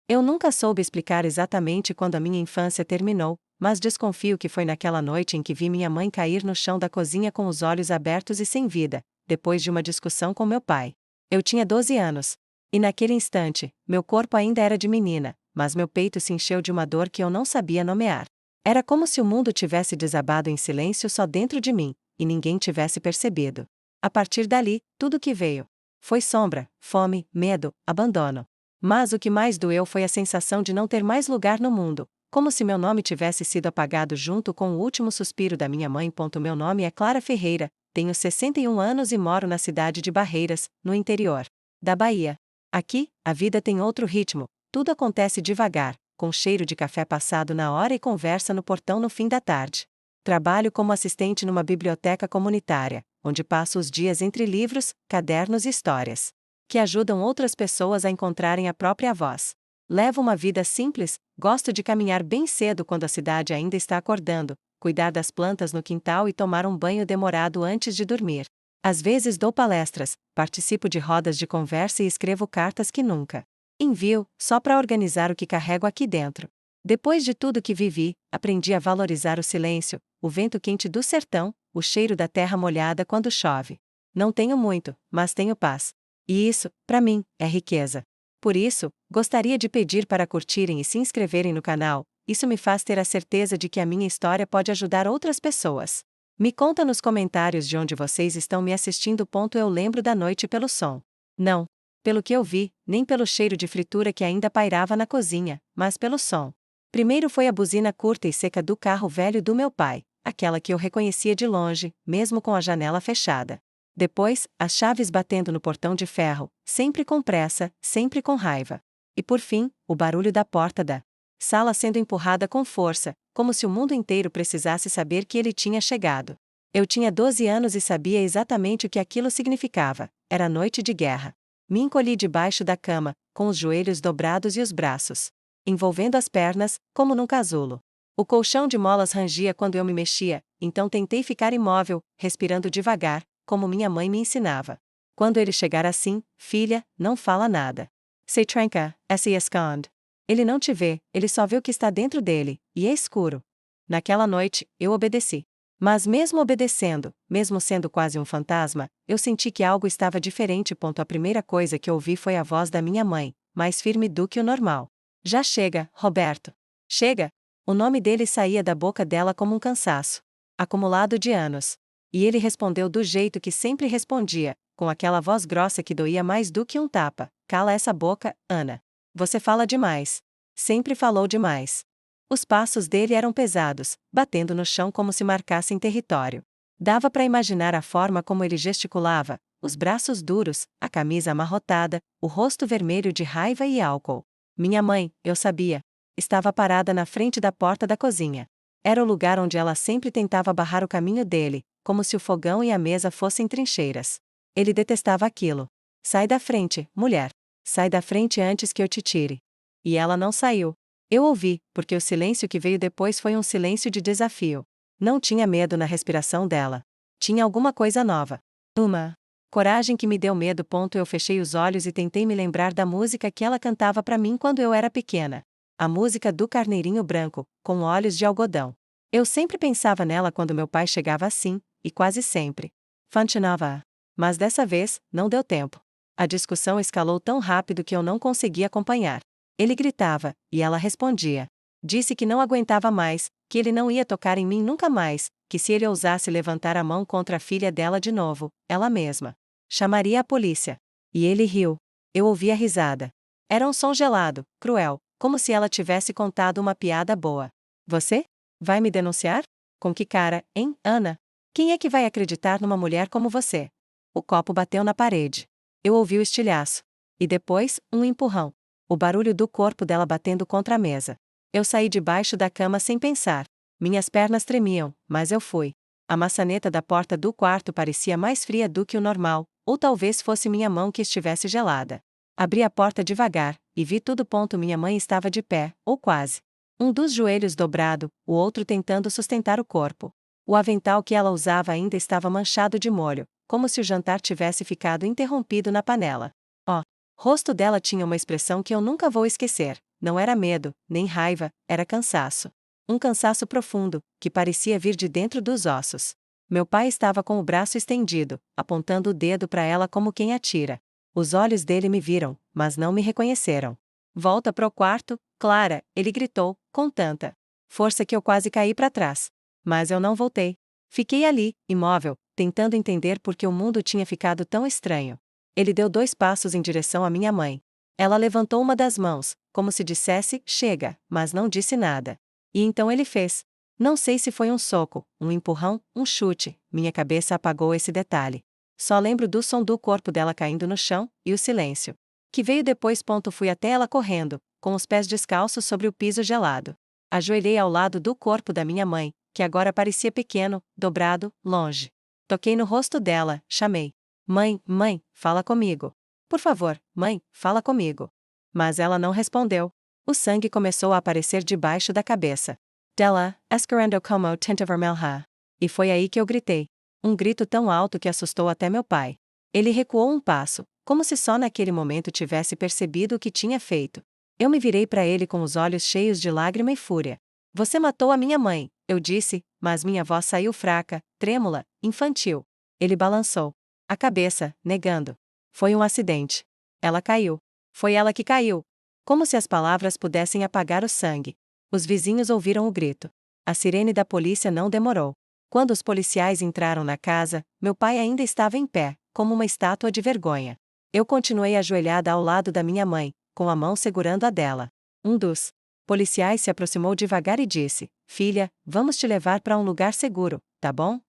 Eu nunca soube explicar exatamente quando a minha infância terminou, mas desconfio que foi naquela noite em que vi minha mãe cair no chão da cozinha com os olhos abertos e sem vida, depois de uma discussão com meu pai. Eu tinha 12 anos. E naquele instante, meu corpo ainda era de menina, mas meu peito se encheu de uma dor que eu não sabia nomear. Era como se o mundo tivesse desabado em silêncio só dentro de mim, e ninguém tivesse percebido. A partir dali, tudo que veio foi sombra, fome, medo, abandono. Mas o que mais doeu foi a sensação de não ter mais lugar no mundo, como se meu nome tivesse sido apagado junto com o último suspiro da minha mãe. Meu nome é Clara Ferreira, tenho 61 anos e moro na cidade de Barreiras, no interior da Bahia. Aqui, a vida tem outro ritmo, tudo acontece devagar, com cheiro de café passado na hora e conversa no portão no fim da tarde. Trabalho como assistente numa biblioteca comunitária, onde passo os dias entre livros, cadernos e histórias que ajudam outras pessoas a encontrarem a própria voz. Levo uma vida simples, gosto de caminhar bem cedo quando a cidade ainda está acordando, cuidar das plantas no quintal e tomar um banho demorado antes de dormir. Às vezes dou palestras, participo de rodas de conversa e escrevo cartas que nunca envio, só para organizar o que carrego aqui dentro. Depois de tudo que vivi, aprendi a valorizar o silêncio, o vento quente do sertão, o cheiro da terra molhada quando chove. Não tenho muito, mas tenho paz. E isso, para mim, é riqueza. Por isso, gostaria de pedir para curtirem e se inscreverem no canal, isso me faz ter a certeza de que a minha história pode ajudar outras pessoas. Me conta nos comentários de onde vocês estão me assistindo. Eu lembro da noite pelo som. Não pelo que eu vi, nem pelo cheiro de fritura que ainda pairava na cozinha, mas pelo som. Primeiro foi a buzina curta e seca do carro velho do meu pai, aquela que eu reconhecia de longe, mesmo com a janela fechada. Depois, as chaves batendo no portão de ferro, sempre com pressa, sempre com raiva. E por fim, o barulho da porta da sala sendo empurrada com força, como se o mundo inteiro precisasse saber que ele tinha chegado. Eu tinha 12 anos e sabia exatamente o que aquilo significava. Era noite de guerra. Me encolhi debaixo da cama, com os joelhos dobrados e os braços envolvendo as pernas, como num casulo. O colchão de molas rangia quando eu me mexia, então tentei ficar imóvel, respirando devagar, como minha mãe me ensinava. Quando ele chegar assim, filha, não fala nada. Se tranca, se esconde. Ele não te vê, ele só vê o que está dentro dele, e é escuro. Naquela noite, eu obedeci. Mas mesmo obedecendo, mesmo sendo quase um fantasma, eu senti que algo estava diferente. A primeira coisa que ouvi foi a voz da minha mãe, mais firme do que o normal. Já chega, Roberto. Chega! O nome dele saía da boca dela como um cansaço acumulado de anos. E ele respondeu do jeito que sempre respondia, com aquela voz grossa que doía mais do que um tapa. Cala essa boca, Ana. Você fala demais. Sempre falou demais. Os passos dele eram pesados, batendo no chão como se marcassem território. Dava para imaginar a forma como ele gesticulava, os braços duros, a camisa amarrotada, o rosto vermelho de raiva e álcool. Minha mãe, eu sabia, estava parada na frente da porta da cozinha. Era o lugar onde ela sempre tentava barrar o caminho dele, como se o fogão e a mesa fossem trincheiras. Ele detestava aquilo. Sai da frente, mulher. Sai da frente antes que eu te tire. E ela não saiu. Eu ouvi, porque o silêncio que veio depois foi um silêncio de desafio. Não tinha medo na respiração dela. Tinha alguma coisa nova. Uma coragem que me deu medo. Eu fechei os olhos e tentei me lembrar da música que ela cantava para mim quando eu era pequena. A música do Carneirinho Branco, com olhos de algodão. Eu sempre pensava nela quando meu pai chegava assim, e quase sempre. Fantinava. Mas dessa vez, não deu tempo. A discussão escalou tão rápido que eu não conseguia acompanhar. Ele gritava, e ela respondia. Disse que não aguentava mais, que ele não ia tocar em mim nunca mais, que se ele ousasse levantar a mão contra a filha dela de novo, ela mesma chamaria a polícia. E ele riu. Eu ouvi a risada. Era um som gelado, cruel, como se ela tivesse contado uma piada boa. Você? Vai me denunciar? Com que cara, hein, Ana? Quem é que vai acreditar numa mulher como você? O copo bateu na parede. Eu ouvi o estilhaço. E depois, um empurrão. O barulho do corpo dela batendo contra a mesa. Eu saí debaixo da cama sem pensar. Minhas pernas tremiam, mas eu fui. A maçaneta da porta do quarto parecia mais fria do que o normal, ou talvez fosse minha mão que estivesse gelada. Abri a porta devagar, e vi tudo. Minha mãe estava de pé, ou quase. Um dos joelhos dobrado, o outro tentando sustentar o corpo. O avental que ela usava ainda estava manchado de molho, como se o jantar tivesse ficado interrompido na panela. O rosto dela tinha uma expressão que eu nunca vou esquecer. não era medo, nem raiva, era cansaço. Um cansaço profundo, que parecia vir de dentro dos ossos. Meu pai estava com o braço estendido, apontando o dedo para ela como quem atira. Os olhos dele me viram, mas não me reconheceram. Volta pro quarto, Clara, ele gritou, com tanta força que eu quase caí para trás. Mas eu não voltei. Fiquei ali, imóvel, tentando entender por que o mundo tinha ficado tão estranho. Ele deu 2 passos em direção à minha mãe. Ela levantou uma das mãos, como se dissesse, chega, mas não disse nada. E então ele fez. Não sei se foi um soco, um empurrão, um chute, minha cabeça apagou esse detalhe. Só lembro do som do corpo dela caindo no chão, e o silêncio. Que veio depois. Fui até ela correndo, com os pés descalços sobre o piso gelado. Ajoelhei ao lado do corpo da minha mãe, que agora parecia pequeno, dobrado, longe. Toquei no rosto dela, chamei. Mãe, mãe, fala comigo. Por favor, mãe, fala comigo. Mas ela não respondeu. O sangue começou a aparecer debaixo da cabeça dela, escorrendo como tinta vermelha. E foi aí que eu gritei. Um grito tão alto que assustou até meu pai. Ele recuou um passo, como se só naquele momento tivesse percebido o que tinha feito. Eu me virei para ele com os olhos cheios de lágrima e fúria. Você matou a minha mãe, eu disse, mas minha voz saiu fraca, trêmula, infantil. Ele balançou a cabeça, negando. Foi um acidente. Ela caiu. Foi ela que caiu. Como se as palavras pudessem apagar o sangue. Os vizinhos ouviram o grito. A sirene da polícia não demorou. Quando os policiais entraram na casa, meu pai ainda estava em pé, como uma estátua de vergonha. Eu continuei ajoelhada ao lado da minha mãe, com a mão segurando a dela. Um dos policiais se aproximou devagar e disse: Filha, vamos te levar para um lugar seguro, tá bom?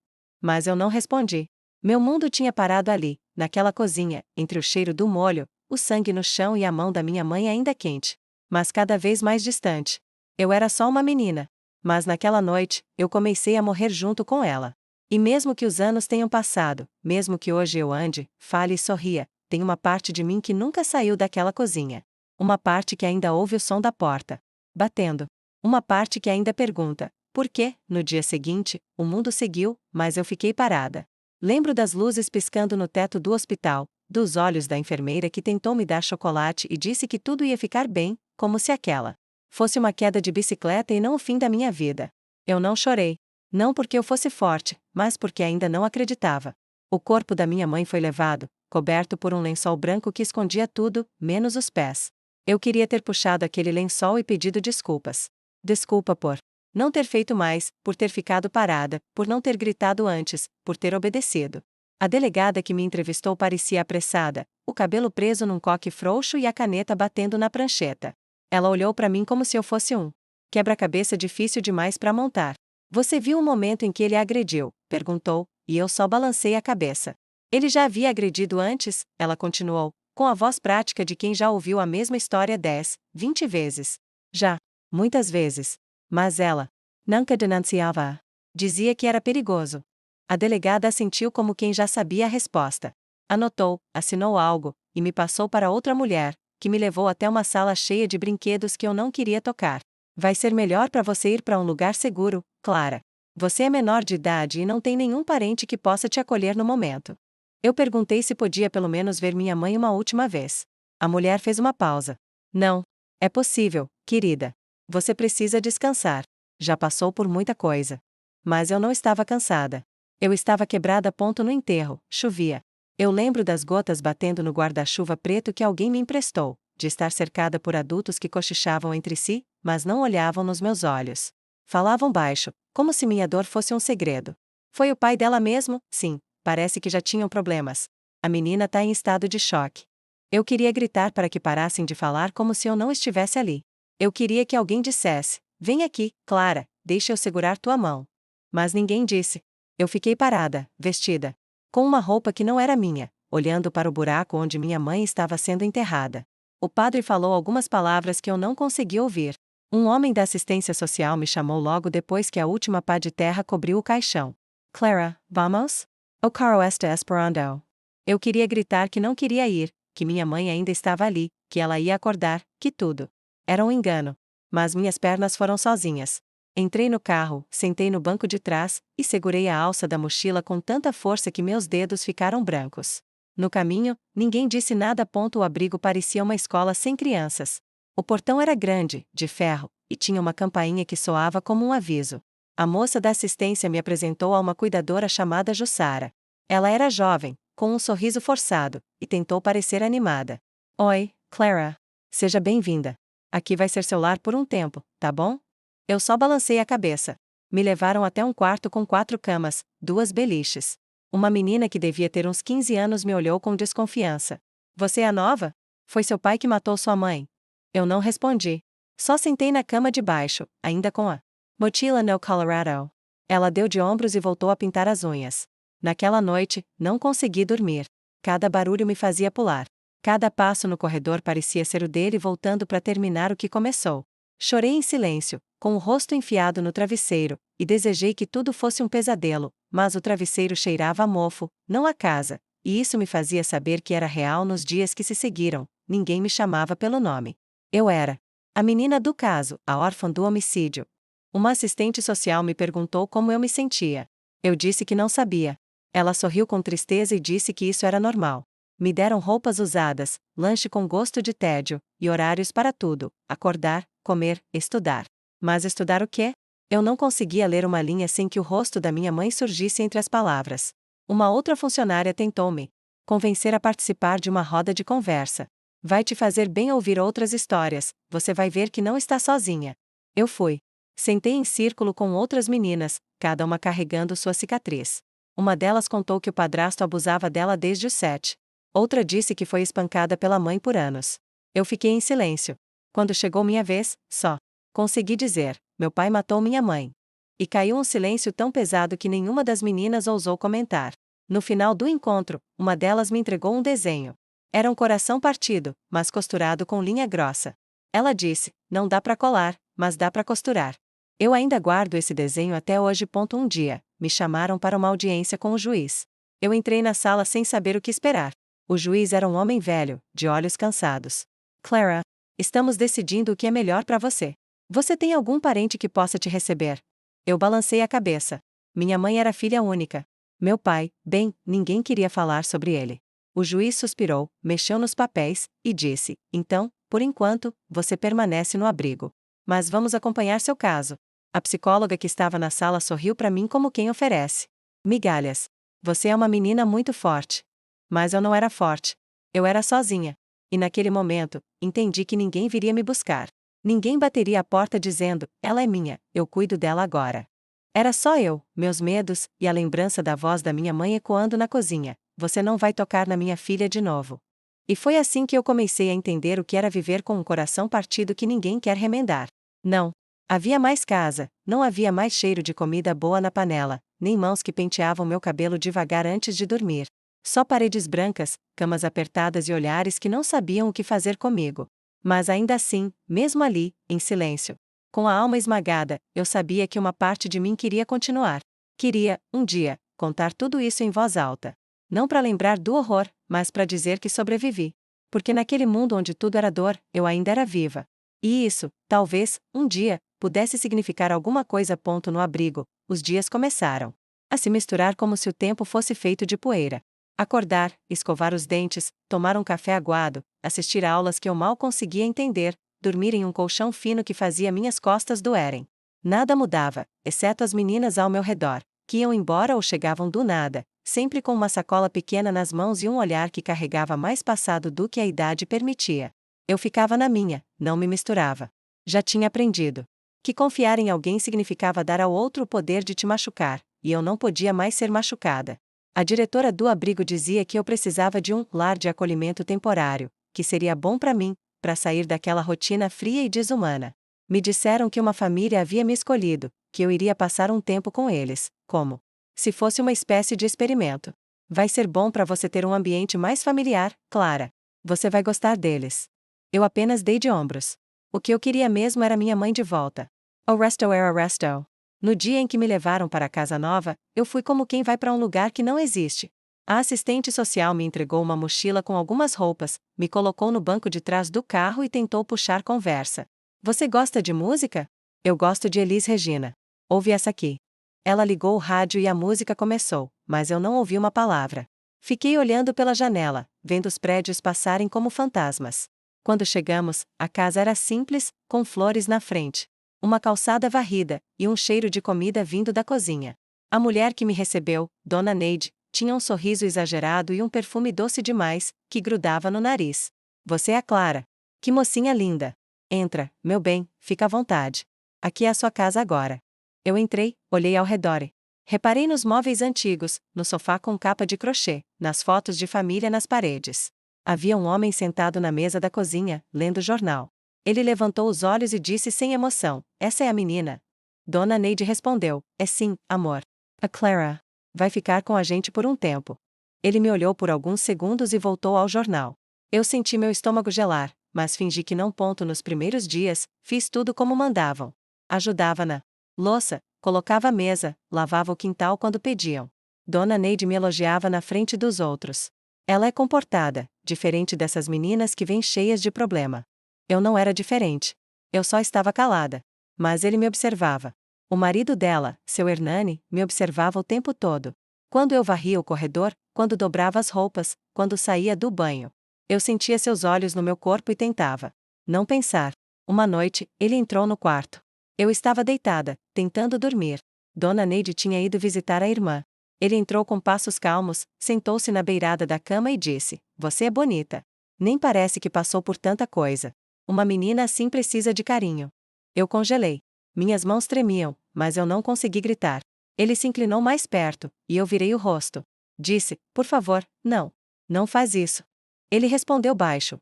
Mas eu não respondi. Meu mundo tinha parado ali, naquela cozinha, entre o cheiro do molho, o sangue no chão e a mão da minha mãe ainda quente. Mas cada vez mais distante. Eu era só uma menina. Mas naquela noite, eu comecei a morrer junto com ela. E mesmo que os anos tenham passado, mesmo que hoje eu ande, fale e sorria, tem uma parte de mim que nunca saiu daquela cozinha. Uma parte que ainda ouve o som da porta batendo. Uma parte que ainda pergunta: por quê? No dia seguinte, o mundo seguiu, mas eu fiquei parada. Lembro das luzes piscando no teto do hospital, dos olhos da enfermeira que tentou me dar chocolate e disse que tudo ia ficar bem, como se aquela fosse uma queda de bicicleta e não o fim da minha vida. Eu não chorei. Não porque eu fosse forte, mas porque ainda não acreditava. O corpo da minha mãe foi levado, coberto por um lençol branco que escondia tudo, menos os pés. Eu queria ter puxado aquele lençol e pedido desculpas. Desculpa por não ter feito mais, por ter ficado parada, por não ter gritado antes, por ter obedecido. A delegada que me entrevistou parecia apressada, o cabelo preso num coque frouxo e a caneta batendo na prancheta. Ela olhou para mim como se eu fosse um quebra-cabeça difícil demais para montar. Você viu o momento em que ele a agrediu? Perguntou, e eu só balancei a cabeça. Ele já havia agredido antes, ela continuou, com a voz prática de quem já ouviu a mesma história 10, 20 vezes. Já. Muitas vezes. Mas ela nunca denunciava. Dizia que era perigoso. A delegada assentiu como quem já sabia a resposta. Anotou, assinou algo, e me passou para outra mulher, que me levou até uma sala cheia de brinquedos que eu não queria tocar. Vai ser melhor para você ir para um lugar seguro, Clara. Você é menor de idade e não tem nenhum parente que possa te acolher no momento. Eu perguntei se podia pelo menos ver minha mãe uma última vez. A mulher fez uma pausa. Não. É possível, querida. Você precisa descansar. Já passou por muita coisa. Mas eu não estava cansada. Eu estava quebrada. No enterro, chovia. Eu lembro das gotas batendo no guarda-chuva preto que alguém me emprestou, de estar cercada por adultos que cochichavam entre si, mas não olhavam nos meus olhos. Falavam baixo, como se minha dor fosse um segredo. Foi o pai dela mesmo? Sim, parece que já tinham problemas. A menina tá em estado de choque. Eu queria gritar para que parassem de falar como se eu não estivesse ali. Eu queria que alguém dissesse: vem aqui, Clara, deixa eu segurar tua mão. Mas ninguém disse. Eu fiquei parada, vestida com uma roupa que não era minha, olhando para o buraco onde minha mãe estava sendo enterrada. O padre falou algumas palavras que eu não consegui ouvir. Um homem da assistência social me chamou logo depois que a última pá de terra cobriu o caixão. Clara, vamos? O caro está esperando. Eu queria gritar que não queria ir, que minha mãe ainda estava ali, que ela ia acordar, que tudo era um engano. Mas minhas pernas foram sozinhas. Entrei no carro, sentei no banco de trás, e segurei a alça da mochila com tanta força que meus dedos ficaram brancos. No caminho, ninguém disse nada. O abrigo parecia uma escola sem crianças. O portão era grande, de ferro, e tinha uma campainha que soava como um aviso. A moça da assistência me apresentou a uma cuidadora chamada Jussara. Ela era jovem, com um sorriso forçado, e tentou parecer animada. Oi, Clara. Seja bem-vinda. Aqui vai ser seu lar por um tempo, tá bom? Eu só balancei a cabeça. Me levaram até um quarto com 4 camas, 2 beliches. Uma menina que devia ter uns 15 anos me olhou com desconfiança. Você é a nova? Foi seu pai que matou sua mãe? Eu não respondi. Só sentei na cama de baixo, ainda com a mochila no Colorado. Ela deu de ombros e voltou a pintar as unhas. Naquela noite, não consegui dormir. Cada barulho me fazia pular. Cada passo no corredor parecia ser o dele voltando para terminar o que começou. Chorei em silêncio, com o rosto enfiado no travesseiro, e desejei que tudo fosse um pesadelo, mas o travesseiro cheirava a mofo, não a casa, e isso me fazia saber que era real nos dias que se seguiram. Ninguém me chamava pelo nome. Eu era a menina do caso, a órfã do homicídio. Uma assistente social me perguntou como eu me sentia. Eu disse que não sabia. Ela sorriu com tristeza e disse que isso era normal. Me deram roupas usadas, lanche com gosto de tédio, e horários para tudo: acordar, comer, estudar. Mas estudar o quê? Eu não conseguia ler uma linha sem que o rosto da minha mãe surgisse entre as palavras. Uma outra funcionária tentou-me convencer a participar de uma roda de conversa. Vai te fazer bem ouvir outras histórias, você vai ver que não está sozinha. Eu fui. Sentei em círculo com outras meninas, cada uma carregando sua cicatriz. Uma delas contou que o padrasto abusava dela desde os 7. Outra disse que foi espancada pela mãe por anos. Eu fiquei em silêncio. Quando chegou minha vez, só consegui dizer: meu pai matou minha mãe. E caiu um silêncio tão pesado que nenhuma das meninas ousou comentar. No final do encontro, uma delas me entregou um desenho. Era um coração partido, mas costurado com linha grossa. Ela disse: não dá pra colar, mas dá pra costurar. Eu ainda guardo esse desenho até hoje. Um dia, me chamaram para uma audiência com o juiz. Eu entrei na sala sem saber o que esperar. O juiz era um homem velho, de olhos cansados. Clara, estamos decidindo o que é melhor para você. Você tem algum parente que possa te receber? Eu balancei a cabeça. Minha mãe era filha única. Meu pai, bem, ninguém queria falar sobre ele. O juiz suspirou, mexeu nos papéis, e disse: então, por enquanto, você permanece no abrigo. Mas vamos acompanhar seu caso. A psicóloga que estava na sala sorriu para mim como quem oferece migalhas. Você é uma menina muito forte. Mas eu não era forte. Eu era sozinha. E naquele momento, entendi que ninguém viria me buscar. Ninguém bateria a porta dizendo: ela é minha, eu cuido dela agora. Era só eu, meus medos, e a lembrança da voz da minha mãe ecoando na cozinha: você não vai tocar na minha filha de novo. E foi assim que eu comecei a entender o que era viver com um coração partido que ninguém quer remendar. Não. Havia mais casa, não havia mais cheiro de comida boa na panela, nem mãos que penteavam meu cabelo devagar antes de dormir. Só paredes brancas, camas apertadas e olhares que não sabiam o que fazer comigo. Mas ainda assim, mesmo ali, em silêncio, com a alma esmagada, eu sabia que uma parte de mim queria continuar. Queria, um dia, contar tudo isso em voz alta. Não para lembrar do horror, mas para dizer que sobrevivi. Porque naquele mundo onde tudo era dor, eu ainda era viva. E isso, talvez, um dia, pudesse significar alguma coisa. No abrigo, os dias começaram a se misturar como se o tempo fosse feito de poeira. Acordar, escovar os dentes, tomar um café aguado, assistir a aulas que eu mal conseguia entender, dormir em um colchão fino que fazia minhas costas doerem. Nada mudava, exceto as meninas ao meu redor, que iam embora ou chegavam do nada, sempre com uma sacola pequena nas mãos e um olhar que carregava mais passado do que a idade permitia. Eu ficava na minha, não me misturava. Já tinha aprendido que confiar em alguém significava dar ao outro o poder de te machucar, e eu não podia mais ser machucada. A diretora do abrigo dizia que eu precisava de um lar de acolhimento temporário, que seria bom para mim, para sair daquela rotina fria e desumana. Me disseram que uma família havia me escolhido, que eu iria passar um tempo com eles, como se fosse uma espécie de experimento. Vai ser bom para você ter um ambiente mais familiar, Clara. Você vai gostar deles. Eu apenas dei de ombros. O que eu queria mesmo era minha mãe de volta. O resto era resto. No dia em que me levaram para a casa nova, eu fui como quem vai para um lugar que não existe. A assistente social me entregou uma mochila com algumas roupas, me colocou no banco de trás do carro e tentou puxar conversa. Você gosta de música? Eu gosto de Elis Regina. Ouve essa aqui. Ela ligou o rádio e a música começou, mas eu não ouvi uma palavra. Fiquei olhando pela janela, vendo os prédios passarem como fantasmas. Quando chegamos, a casa era simples, com flores na frente, uma calçada varrida e um cheiro de comida vindo da cozinha. A mulher que me recebeu, Dona Neide, tinha um sorriso exagerado e um perfume doce demais, que grudava no nariz. Você é a Clara. Que mocinha linda. Entra, meu bem, fica à vontade. Aqui é a sua casa agora. Eu entrei, olhei ao redor. Reparei nos móveis antigos, no sofá com capa de crochê, nas fotos de família nas paredes. Havia um homem sentado na mesa da cozinha, lendo jornal. Ele levantou os olhos e disse sem emoção: Essa é a menina? Dona Neide respondeu: É sim, amor. A Clara vai ficar com a gente por um tempo. Ele me olhou por alguns segundos e voltou ao jornal. Eu senti meu estômago gelar, mas fingi que não. Nos primeiros dias, fiz tudo como mandavam. Ajudava na louça, colocava a mesa, lavava o quintal quando pediam. Dona Neide me elogiava na frente dos outros. Ela é comportada, diferente dessas meninas que vêm cheias de problema. Eu não era diferente. Eu só estava calada. Mas ele me observava. O marido dela, seu Hernani, me observava o tempo todo. Quando eu varria o corredor, quando dobrava as roupas, quando saía do banho. Eu sentia seus olhos no meu corpo e tentava não pensar. Uma noite, ele entrou no quarto. Eu estava deitada, tentando dormir. Dona Neide tinha ido visitar a irmã. Ele entrou com passos calmos, sentou-se na beirada da cama e disse: Você é bonita. Nem parece que passou por tanta coisa. Uma menina assim precisa de carinho. Eu congelei. Minhas mãos tremiam, mas eu não consegui gritar. Ele se inclinou mais perto, e eu virei o rosto. Disse: Por favor, não. Não faz isso. Ele respondeu baixo: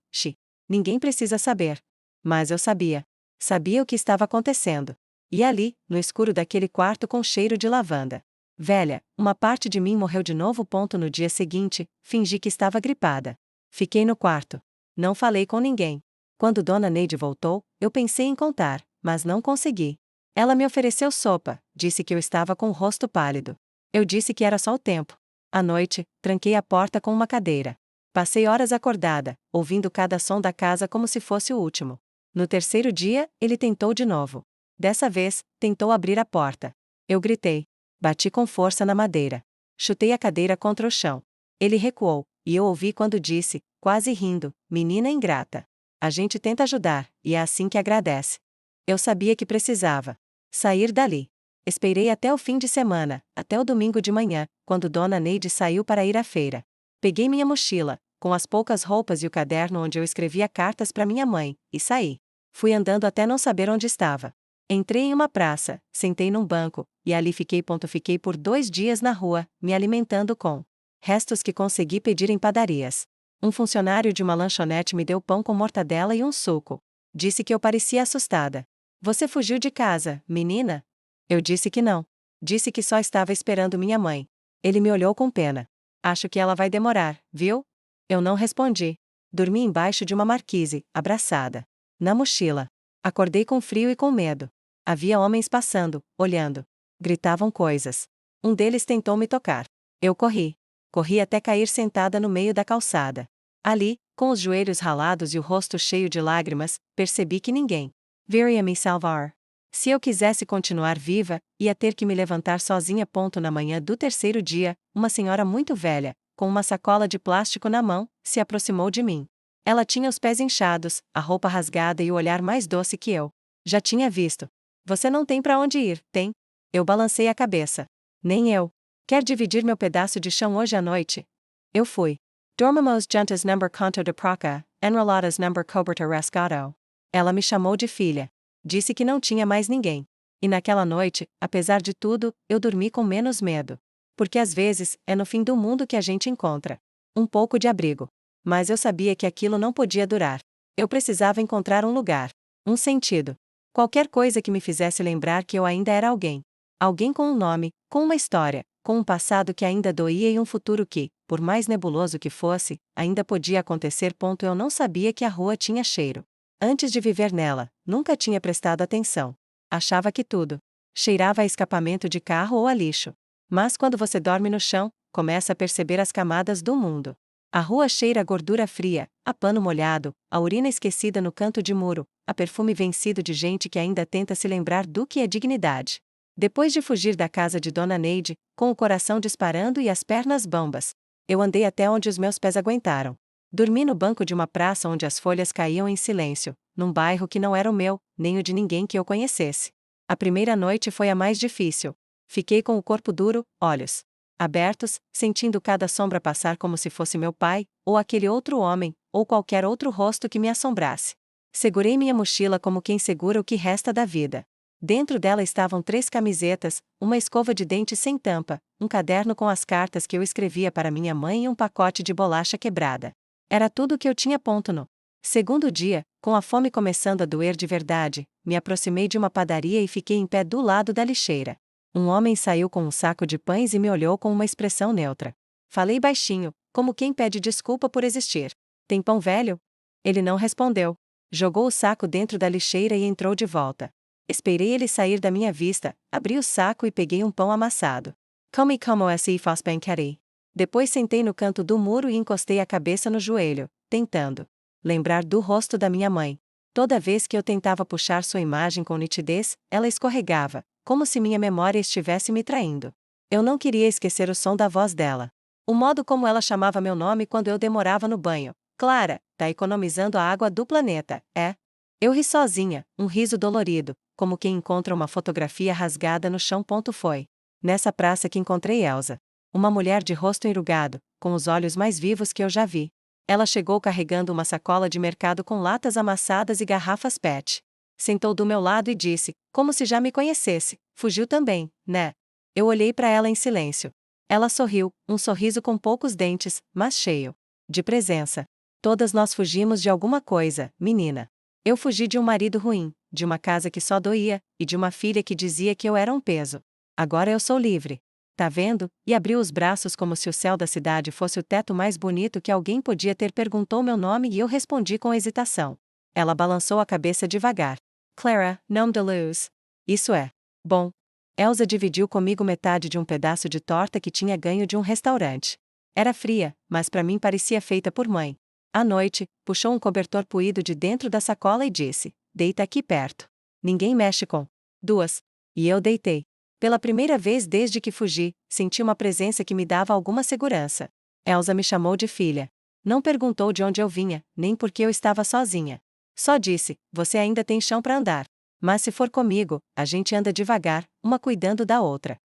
Ninguém precisa saber. Mas eu sabia. Sabia o que estava acontecendo. E ali, no escuro daquele quarto com cheiro de lavanda. Velha, uma parte de mim morreu de novo. No dia seguinte, fingi que estava gripada. Fiquei no quarto. Não falei com ninguém. Quando Dona Neide voltou, eu pensei em contar, mas não consegui. Ela me ofereceu sopa, disse que eu estava com o rosto pálido. Eu disse que era só o tempo. À noite, tranquei a porta com uma cadeira. Passei horas acordada, ouvindo cada som da casa como se fosse o último. No terceiro dia, ele tentou de novo. Dessa vez, tentou abrir a porta. Eu gritei. Bati com força na madeira. Chutei a cadeira contra o chão. Ele recuou, e eu ouvi quando disse, quase rindo: Menina ingrata. A gente tenta ajudar, e é assim que agradece. Eu sabia que precisava sair dali. Esperei até o fim de semana, até o domingo de manhã, quando Dona Neide saiu para ir à feira. Peguei minha mochila, com as poucas roupas e o caderno onde eu escrevia cartas para minha mãe, e saí. Fui andando até não saber onde estava. Entrei em uma praça, sentei num banco, e ali fiquei. Fiquei por 2 dias na rua, me alimentando com restos que consegui pedir em padarias. Um funcionário de uma lanchonete me deu pão com mortadela e um suco. Disse que eu parecia assustada. Você fugiu de casa, menina? Eu disse que não. Disse que só estava esperando minha mãe. Ele me olhou com pena. Acho que ela vai demorar, viu? Eu não respondi. Dormi embaixo de uma marquise, abraçada na mochila. Acordei com frio e com medo. Havia homens passando, olhando. Gritavam coisas. Um deles tentou me tocar. Eu corri. Corri até cair sentada no meio da calçada. Ali, com os joelhos ralados e o rosto cheio de lágrimas, percebi que ninguém viria me salvar. Se eu quisesse continuar viva, ia ter que me levantar sozinha. Na manhã do terceiro dia, uma senhora muito velha, com uma sacola de plástico na mão, se aproximou de mim. Ela tinha os pés inchados, a roupa rasgada e o olhar mais doce que eu já tinha visto. Você não tem para onde ir, tem? Eu balancei a cabeça. Nem eu. Quer dividir meu pedaço de chão hoje à noite? Eu fui. Dormamos juntas number conto de praca, enroladas number coberta rescado. Ela me chamou de filha. Disse que não tinha mais ninguém. E naquela noite, apesar de tudo, eu dormi com menos medo. Porque às vezes, é no fim do mundo que a gente encontra um pouco de abrigo. Mas eu sabia que aquilo não podia durar. Eu precisava encontrar um lugar, um sentido. Qualquer coisa que me fizesse lembrar que eu ainda era alguém. Alguém com um nome, com uma história, com um passado que ainda doía e um futuro que, por mais nebuloso que fosse, ainda podia acontecer. Eu não sabia que a rua tinha cheiro. Antes de viver nela, nunca tinha prestado atenção. Achava que tudo cheirava a escapamento de carro ou a lixo. Mas quando você dorme no chão, começa a perceber as camadas do mundo. A rua cheira a gordura fria, a pano molhado, a urina esquecida no canto de muro, a perfume vencido de gente que ainda tenta se lembrar do que é dignidade. Depois de fugir da casa de Dona Neide, com o coração disparando e as pernas bambas, eu andei até onde os meus pés aguentaram. Dormi no banco de uma praça onde as folhas caíam em silêncio, num bairro que não era o meu, nem o de ninguém que eu conhecesse. A primeira noite foi a mais difícil. Fiquei com o corpo duro, olhos abertos, sentindo cada sombra passar como se fosse meu pai, ou aquele outro homem, ou qualquer outro rosto que me assombrasse. Segurei minha mochila como quem segura o que resta da vida. Dentro dela estavam 3 camisetas, uma escova de dente sem tampa, um caderno com as cartas que eu escrevia para minha mãe e um pacote de bolacha quebrada. Era tudo o que eu tinha. No segundo dia, com a fome começando a doer de verdade, me aproximei de uma padaria e fiquei em pé do lado da lixeira. Um homem saiu com um saco de pães e me olhou com uma expressão neutra. Falei baixinho, como quem pede desculpa por existir. Tem pão velho? Ele não respondeu. Jogou o saco dentro da lixeira e entrou de volta. Esperei ele sair da minha vista, abri o saco e peguei um pão amassado. Come como esse faz banquete. Depois sentei no canto do muro e encostei a cabeça no joelho, tentando lembrar do rosto da minha mãe. Toda vez que eu tentava puxar sua imagem com nitidez, ela escorregava, como se minha memória estivesse me traindo. Eu não queria esquecer o som da voz dela. O modo como ela chamava meu nome quando eu demorava no banho. Clara, tá economizando a água do planeta, é? Eu ri sozinha, um riso dolorido, como quem encontra uma fotografia rasgada no chão. Foi nessa praça que encontrei Elsa. Uma mulher de rosto enrugado, com os olhos mais vivos que eu já vi. Ela chegou carregando uma sacola de mercado com latas amassadas e garrafas PET. Sentou do meu lado e disse, como se já me conhecesse, fugiu também, né? Eu olhei para ela em silêncio. Ela sorriu, um sorriso com poucos dentes, mas cheio de presença. Todas nós fugimos de alguma coisa, menina. Eu fugi de um marido ruim, de uma casa que só doía, e de uma filha que dizia que eu era um peso. Agora eu sou livre. Tá vendo? E abriu os braços como se o céu da cidade fosse o teto mais bonito que alguém podia ter. Perguntou meu nome e eu respondi com hesitação. Ela balançou a cabeça devagar. Clara, nom de luz. Isso é. Bom. Elsa dividiu comigo metade de um pedaço de torta que tinha ganho de um restaurante. Era fria, mas para mim parecia feita por mãe. À noite, puxou um cobertor puído de dentro da sacola e disse, deita aqui perto. Ninguém mexe com 2. E eu deitei. Pela primeira vez desde que fugi, senti uma presença que me dava alguma segurança. Elsa me chamou de filha. Não perguntou de onde eu vinha, nem por que eu estava sozinha. Só disse, você ainda tem chão para andar. Mas se for comigo, a gente anda devagar, uma cuidando da outra.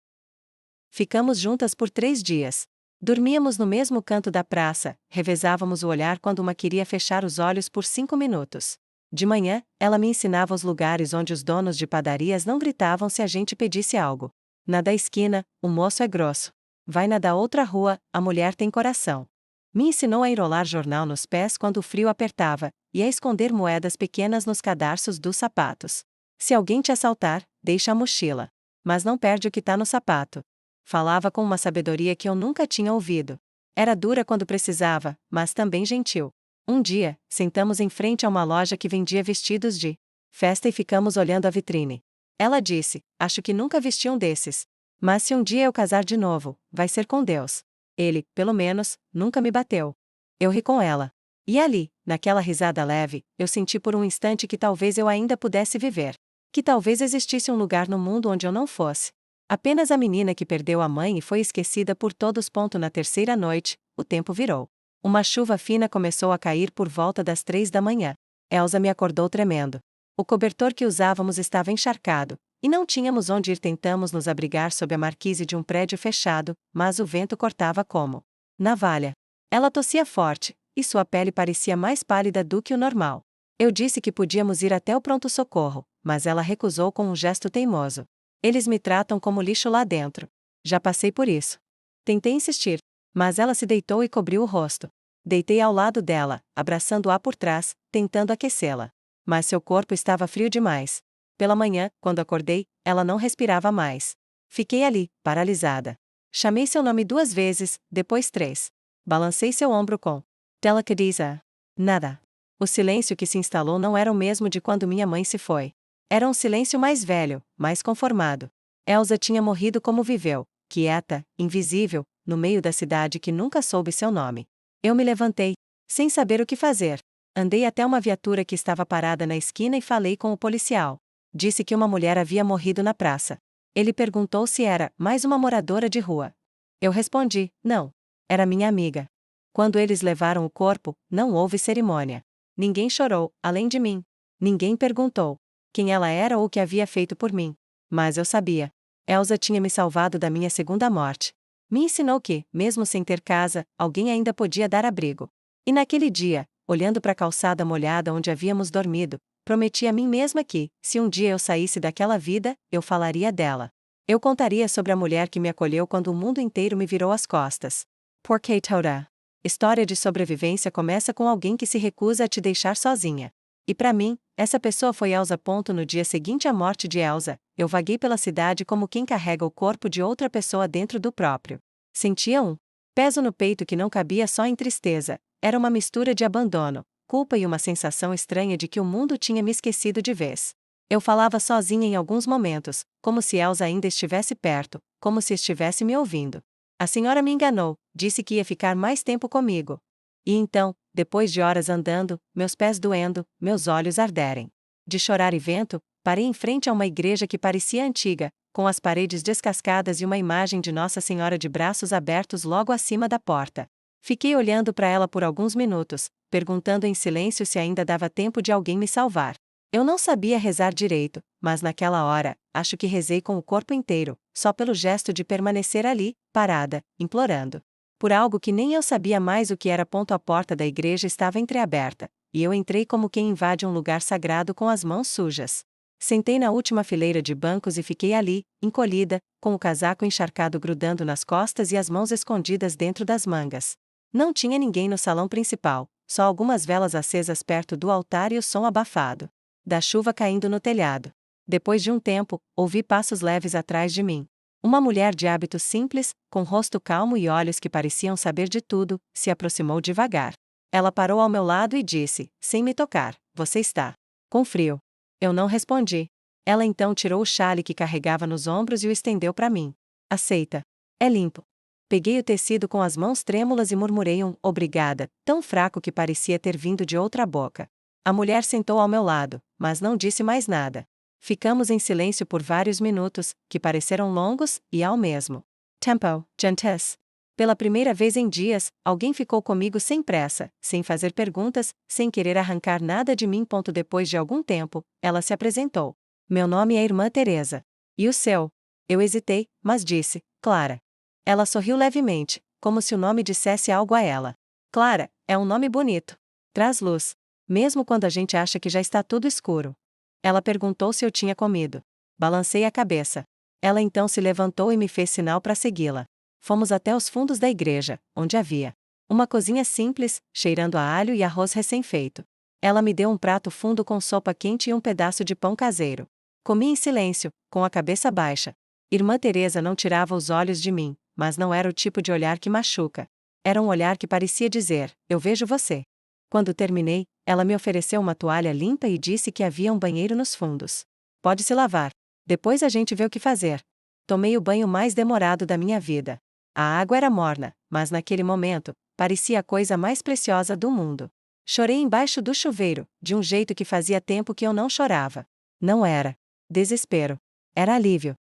Ficamos juntas por 3 dias. Dormíamos no mesmo canto da praça, revezávamos o olhar quando uma queria fechar os olhos por 5 minutos. De manhã, ela me ensinava os lugares onde os donos de padarias não gritavam se a gente pedisse algo. Na da esquina, o moço é grosso. Vai na da outra rua, a mulher tem coração. Me ensinou a enrolar jornal nos pés quando o frio apertava, e a esconder moedas pequenas nos cadarços dos sapatos. Se alguém te assaltar, deixa a mochila. Mas não perde o que tá no sapato. Falava com uma sabedoria que eu nunca tinha ouvido. Era dura quando precisava, mas também gentil. Um dia, sentamos em frente a uma loja que vendia vestidos de festa e ficamos olhando a vitrine. Ela disse, acho que nunca vesti um desses. Mas se um dia eu casar de novo, vai ser com Deus. Ele, pelo menos, nunca me bateu. Eu ri com ela. E ali, naquela risada leve, eu senti por um instante que talvez eu ainda pudesse viver. Que talvez existisse um lugar no mundo onde eu não fosse apenas a menina que perdeu a mãe e foi esquecida por todos. Na terceira noite, o tempo virou. Uma chuva fina começou a cair por volta das 3 da manhã. Elsa me acordou tremendo. O cobertor que usávamos estava encharcado, e não tínhamos onde ir. Tentamos nos abrigar sob a marquise de um prédio fechado, mas o vento cortava como navalha. Ela tossia forte, e sua pele parecia mais pálida do que o normal. Eu disse que podíamos ir até o pronto-socorro, mas ela recusou com um gesto teimoso. Eles me tratam como lixo lá dentro. Já passei por isso. Tentei insistir, mas ela se deitou e cobriu o rosto. Deitei ao lado dela, abraçando-a por trás, tentando aquecê-la. Mas seu corpo estava frio demais. Pela manhã, quando acordei, ela não respirava mais. Fiquei ali, paralisada. Chamei seu nome 2 vezes, depois 3. Balancei seu ombro com delicadeza. Nada. O silêncio que se instalou não era o mesmo de quando minha mãe se foi. Era um silêncio mais velho, mais conformado. Elsa tinha morrido como viveu, quieta, invisível, no meio da cidade que nunca soube seu nome. Eu me levantei, sem saber o que fazer. Andei até uma viatura que estava parada na esquina e falei com o policial. Disse que uma mulher havia morrido na praça. Ele perguntou se era mais uma moradora de rua. Eu respondi, não. Era minha amiga. Quando eles levaram o corpo, não houve cerimônia. Ninguém chorou, além de mim. Ninguém perguntou quem ela era ou o que havia feito por mim. Mas eu sabia. Elsa tinha me salvado da minha segunda morte. Me ensinou que, mesmo sem ter casa, alguém ainda podia dar abrigo. E naquele dia, olhando para a calçada molhada onde havíamos dormido, prometi a mim mesma que, se um dia eu saísse daquela vida, eu falaria dela. Eu contaria sobre a mulher que me acolheu quando o mundo inteiro me virou as costas. Porque Torah. História de sobrevivência começa com alguém que se recusa a te deixar sozinha. E para mim, essa pessoa foi Elsa. No dia seguinte à morte de Elsa, eu vaguei pela cidade como quem carrega o corpo de outra pessoa dentro do próprio. Sentia um peso no peito que não cabia só em tristeza, era uma mistura de abandono, culpa e uma sensação estranha de que o mundo tinha me esquecido de vez. Eu falava sozinha em alguns momentos, como se Elsa ainda estivesse perto, como se estivesse me ouvindo. A senhora me enganou, disse que ia ficar mais tempo comigo. E então, depois de horas andando, meus pés doendo, meus olhos arderem de chorar e vento, parei em frente a uma igreja que parecia antiga, com as paredes descascadas e uma imagem de Nossa Senhora de braços abertos logo acima da porta. Fiquei olhando para ela por alguns minutos, perguntando em silêncio se ainda dava tempo de alguém me salvar. Eu não sabia rezar direito, mas naquela hora, acho que rezei com o corpo inteiro, só pelo gesto de permanecer ali, parada, implorando. Por algo que nem eu sabia mais o que era. A porta da igreja estava entreaberta, e eu entrei como quem invade um lugar sagrado com as mãos sujas. Sentei na última fileira de bancos e fiquei ali, encolhida, com o casaco encharcado grudando nas costas e as mãos escondidas dentro das mangas. Não tinha ninguém no salão principal, só algumas velas acesas perto do altar e o som abafado da chuva caindo no telhado. Depois de um tempo, ouvi passos leves atrás de mim. Uma mulher de hábitos simples, com rosto calmo e olhos que pareciam saber de tudo, se aproximou devagar. Ela parou ao meu lado e disse, sem me tocar, você está com frio. Eu não respondi. Ela então tirou o xale que carregava nos ombros e o estendeu para mim. Aceita. É limpo. Peguei o tecido com as mãos trêmulas e murmurei um obrigada, tão fraco que parecia ter vindo de outra boca. A mulher sentou ao meu lado, mas não disse mais nada. Ficamos em silêncio por vários minutos, que pareceram longos, e ao mesmo tempo, gentes. Pela primeira vez em dias, alguém ficou comigo sem pressa, sem fazer perguntas, sem querer arrancar nada de mim. Depois de algum tempo, ela se apresentou. Meu nome é Irmã Teresa. E o seu? Eu hesitei, mas disse, Clara. Ela sorriu levemente, como se o nome dissesse algo a ela. Clara, é um nome bonito. Traz luz. Mesmo quando a gente acha que já está tudo escuro. Ela perguntou se eu tinha comido. Balancei a cabeça. Ela então se levantou e me fez sinal para segui-la. Fomos até os fundos da igreja, onde havia uma cozinha simples, cheirando a alho e arroz recém-feito. Ela me deu um prato fundo com sopa quente e um pedaço de pão caseiro. Comi em silêncio, com a cabeça baixa. Irmã Teresa não tirava os olhos de mim, mas não era o tipo de olhar que machuca. Era um olhar que parecia dizer, eu vejo você. Quando terminei, ela me ofereceu uma toalha limpa e disse que havia um banheiro nos fundos. Pode se lavar. Depois a gente vê o que fazer. Tomei o banho mais demorado da minha vida. A água era morna, mas naquele momento, parecia a coisa mais preciosa do mundo. Chorei embaixo do chuveiro, de um jeito que fazia tempo que eu não chorava. Não era desespero. Era alívio.